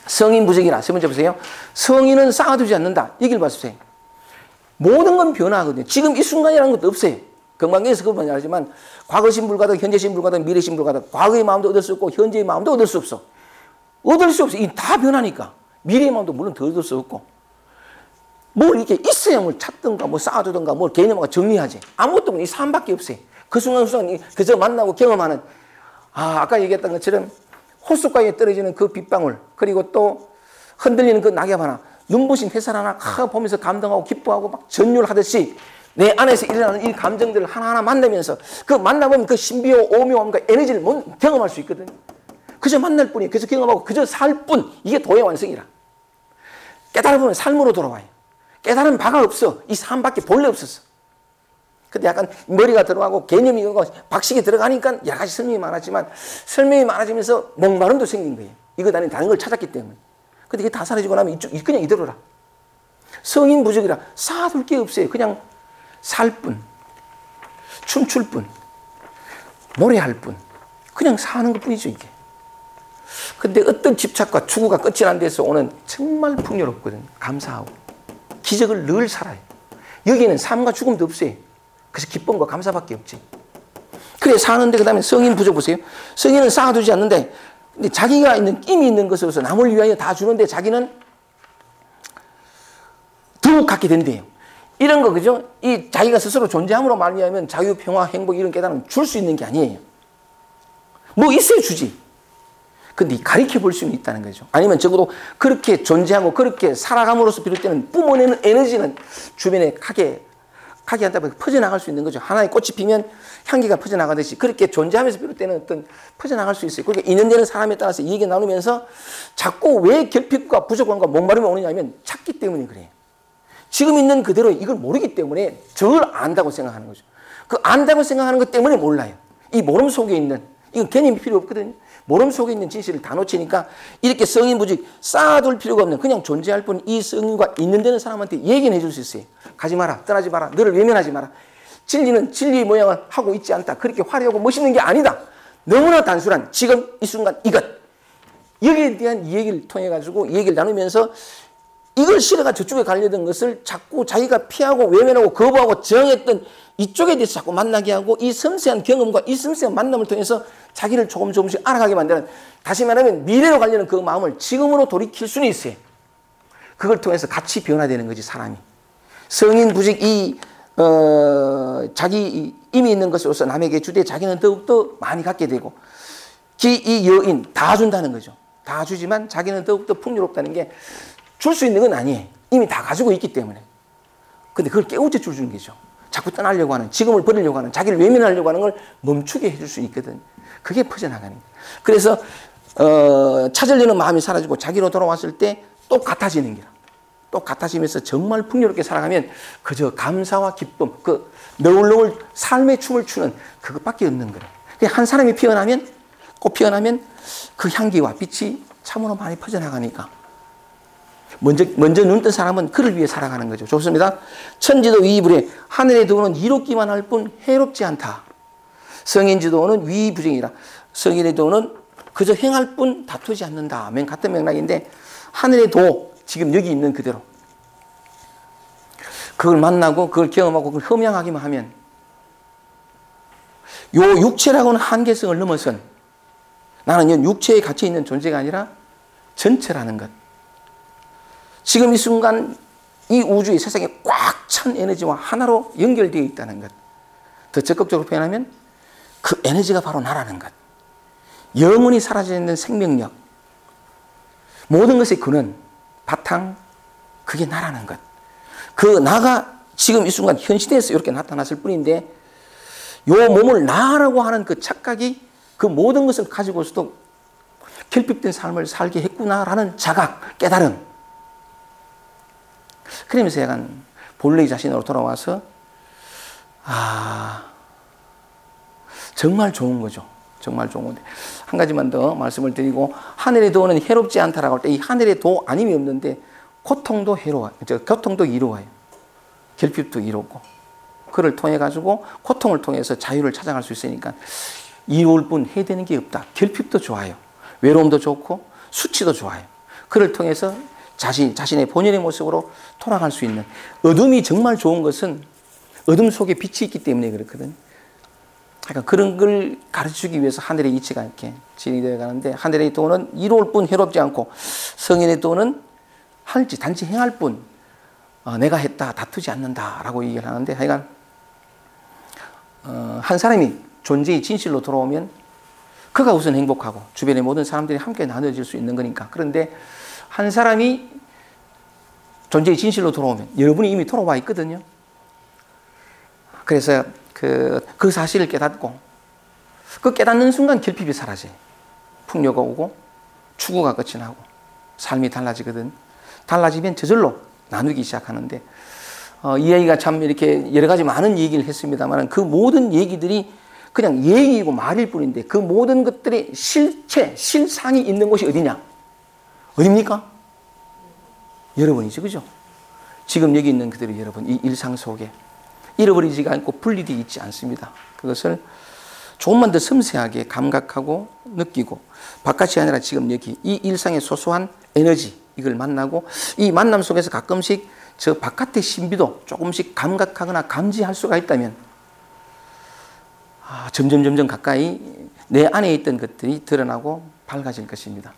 Speaker 1: 성인 부적이라. 세 번째 보세요. 성인은 쌓아두지 않는다. 얘기를 봐주세요. 모든 건 변화하거든요. 지금 이 순간이라는 것도 없어요. 건강에서 그건 말하지만 과거신 불가득, 현재신 불가득, 미래신 불가득. 과거의 마음도 얻을 수 없고 현재의 마음도 얻을 수 없어. 얻을 수 없어. 이 다 변하니까. 미래의 마음도 물론 더 얻을 수 없고. 뭘 이렇게 있어야 뭘 찾든가 뭘 쌓아두든가 뭘 개념하고 정리하지. 아무것도 없는 이 삶밖에 없어요. 그 순간 그저 만나고 경험하는, 아까 얘기했던 것처럼 호숫가에 떨어지는 그 빗방울, 그리고 또 흔들리는 그 낙엽 하나, 눈부신 햇살 하나 보면서 감동하고 기뻐하고 막 전율하듯이 내 안에서 일어나는 이 감정들을 하나하나 만나면서 그 만나보면 그 신비와 오묘함과 에너지를 경험할 수 있거든요. 그저 만날 뿐이에요. 그저 경험하고 그저 살 뿐. 이게 도의 완성이라. 깨달으면 삶으로 돌아와요. 깨달은 바가 없어. 이 삶밖에 본래 없었어. 근데 약간 머리가 들어가고 개념이 박식이 들어가니까 여러 가지 설명이 많았지만 설명이 많아지면서 목마름도 생긴 거예요. 이것 아닌 다른 걸 찾았기 때문에. 근데 이게 다 사라지고 나면 그냥 이대로라. 성인 부적이라. 쌓아둘 게 없어요. 그냥 살 뿐. 춤출 뿐. 노래할 뿐. 그냥 사는 것 뿐이죠, 이게. 근데 어떤 집착과 추구가 끝이 난 데서 오는 정말 풍요롭거든. 감사하고. 기적을 늘 살아요. 여기는 삶과 죽음도 없어요. 그래서 기쁨과 감사밖에 없지. 그래 사는데 그 다음에 성인 부족 보세요. 성인은 쌓아두지 않는데 근데 자기가 이미 있는 것으로서 남을 위하여 다 주는데 자기는 더욱 갖게 된대요. 이런 거 그죠? 이 자기가 스스로 존재함으로 말미암으면 자유, 평화, 행복 이런 깨달음을 줄 수 있는 게 아니에요. 뭐 있어야 주지. 근데 가르쳐 볼 수는 있다는 거죠. 아니면 적어도 그렇게 존재하고 그렇게 살아감으로써 비롯되는 뿜어내는 에너지는 주변에 가게 한다 보면 퍼져나갈 수 있는 거죠. 하나의 꽃이 피면 향기가 퍼져나가듯이 그렇게 존재하면서 비롯되는 어떤 퍼져나갈 수 있어요. 그러니까 인연되는 사람에 따라서 이 얘기 나누면서 자꾸 왜 결핍과 부족함과 목마름이 오느냐 하면 찾기 때문에 그래요. 지금 있는 그대로 이걸 모르기 때문에 저를 안다고 생각하는 거죠. 그 안다고 생각하는 것 때문에 몰라요. 이 모름 속에 있는, 이건 개념이 필요 없거든요. 모름 속에 있는 진실을 다 놓치니까 이렇게 성인 부직 쌓아둘 필요가 없는 그냥 존재할 뿐 이 성인과 있는 데는 사람한테 얘기는 해줄 수 있어요. 가지 마라, 떠나지 마라, 너를 외면하지 마라. 진리는 진리의 모양을 하고 있지 않다. 그렇게 화려하고 멋있는 게 아니다. 너무나 단순한 지금 이 순간 이것. 여기에 대한 이 얘기를 통해 가지고 이 얘기를 나누면서 이걸 실어가 저쪽에 가려던 것을 자꾸 자기가 피하고 외면하고 거부하고 정했던 이쪽에 대해서 자꾸 만나게 하고 이 섬세한 경험과 이 섬세한 만남을 통해서 자기를 조금씩 알아가게 만드는, 다시 말하면 미래로 가려는 그 마음을 지금으로 돌이킬 수는 있어요. 그걸 통해서 같이 변화되는 거지 사람이. 성인 부직 자기 이미 있는 것으로서 남에게 주되 자기는 더욱더 많이 갖게 되고 이 여인 다 준다는 거죠. 다 주지만 자기는 더욱더 풍요롭다는 게 줄 수 있는 건 아니에요. 이미 다 가지고 있기 때문에. 근데 그걸 깨우쳐 주는 거죠. 자꾸 떠나려고 하는, 지금을 버리려고 하는, 자기를 외면하려고 하는 걸 멈추게 해줄 수 있거든. 그게 퍼져나가는 거예요. 그래서 찾으려는 마음이 사라지고 자기로 돌아왔을 때 또 같아지는 거야. 또 같아지면서 정말 풍요롭게 살아가면 그저 감사와 기쁨, 그 너울너울 삶의 춤을 추는 그것밖에 없는 거예요. 한 사람이 피어나면, 꽃 피어나면 그 향기와 빛이 참으로 많이 퍼져나가니까 먼저 눈 뜬 사람은 그를 위해 살아가는 거죠. 좋습니다. 천지도 위이불에 하늘의 도는 이롭기만 할 뿐 해롭지 않다. 성인지도는 위이부정이라. 성인의 도는 그저 행할 뿐 다투지 않는다. 같은 맥락인데 하늘의 도, 지금 여기 있는 그대로 그걸 만나고 그걸 경험하고 그걸 흠양하기만 하면 요 육체라고는 한계성을 넘어선, 나는 육체에 갇혀 있는 존재가 아니라 전체라는 것. 지금 이 순간 이 우주의 세상에 꽉 찬 에너지와 하나로 연결되어 있다는 것. 더 적극적으로 표현하면 그 에너지가 바로 나라는 것. 영원히 사라지지 않는 생명력. 모든 것의 근원, 바탕, 그게 나라는 것. 그 나가 지금 이 순간 현시대에서 이렇게 나타났을 뿐인데 요 몸을 나라고 하는 그 착각이 그 모든 것을 가지고서도 결핍된 삶을 살게 했구나라는 자각, 깨달음. 그러면서 약간 본래의 자신으로 돌아와서 정말 좋은 거죠. 정말 좋은 건데 한 가지만 더 말씀을 드리고, 하늘의 도는 해롭지 않다라고 할 때 이 하늘의 도 아님이 없는데 고통도 해로워요. 고통도 이로워요. 결핍도 이롭고 그를 통해 가지고 고통을 통해서 자유를 찾아갈 수 있으니까 이로울 뿐 해되는 게 없다. 결핍도 좋아요. 외로움도 좋고 수치도 좋아요. 그를 통해서 자신의 본연의 모습으로 돌아갈 수 있는, 어둠이 정말 좋은 것은 어둠 속에 빛이 있기 때문에 그렇거든. 그러니까 그런 걸 가르치기 위해서 하늘의 이치가 이렇게 진행되어 가는데, 하늘의 도는 이로울 뿐 해롭지 않고 성인의 도는 단지 행할 뿐 내가 했다 다투지 않는다라고 얘기를 하는데, 하여간 한 사람이 존재의 진실로 돌아오면 그가 우선 행복하고 주변의 모든 사람들이 함께 나눠질 수 있는 거니까. 그런데 한 사람이 존재의 진실로 돌아오면 여러분이 이미 돌아와 있거든요. 그래서 그 사실을 깨닫고 그 깨닫는 순간 결핍이 사라져요. 풍요가 오고 추구가 끝이 나고 삶이 달라지거든. 달라지면 저절로 나누기 시작하는데 이 얘기가 참 이렇게 여러 가지 많은 얘기를 했습니다만 그 모든 얘기들이 그냥 얘기이고 말일 뿐인데 그 모든 것들의 실체, 실상이 있는 곳이 어디냐? 어딥니까? 여러분이죠. 그죠? 지금 여기 있는 그대로 여러분, 이 일상 속에 잃어버리지가 않고 분리되어 있지 않습니다. 그것을 조금만 더 섬세하게 감각하고 느끼고, 바깥이 아니라 지금 여기 이 일상의 소소한 에너지, 이걸 만나고 이 만남 속에서 가끔씩 저 바깥의 신비도 조금씩 감각하거나 감지할 수가 있다면 점점 가까이 내 안에 있던 것들이 드러나고 밝아질 것입니다.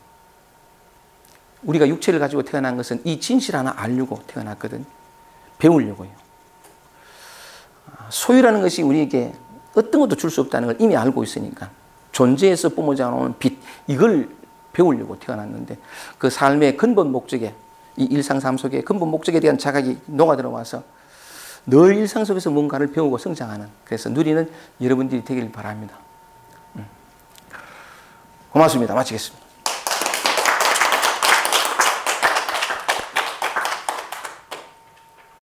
Speaker 1: 우리가 육체를 가지고 태어난 것은 이 진실 하나 알려고 태어났거든. 배우려고요. 소유라는 것이 우리에게 어떤 것도 줄 수 없다는 걸 이미 알고 있으니까 존재에서 뿜어져 나오는 빛, 이걸 배우려고 태어났는데 그 삶의 근본 목적에, 이 일상 삶 속에 근본 목적에 대한 자각이 녹아들어와서 늘 일상 속에서 뭔가를 배우고 성장하는, 그래서 누리는 여러분들이 되길 바랍니다. 고맙습니다. 마치겠습니다.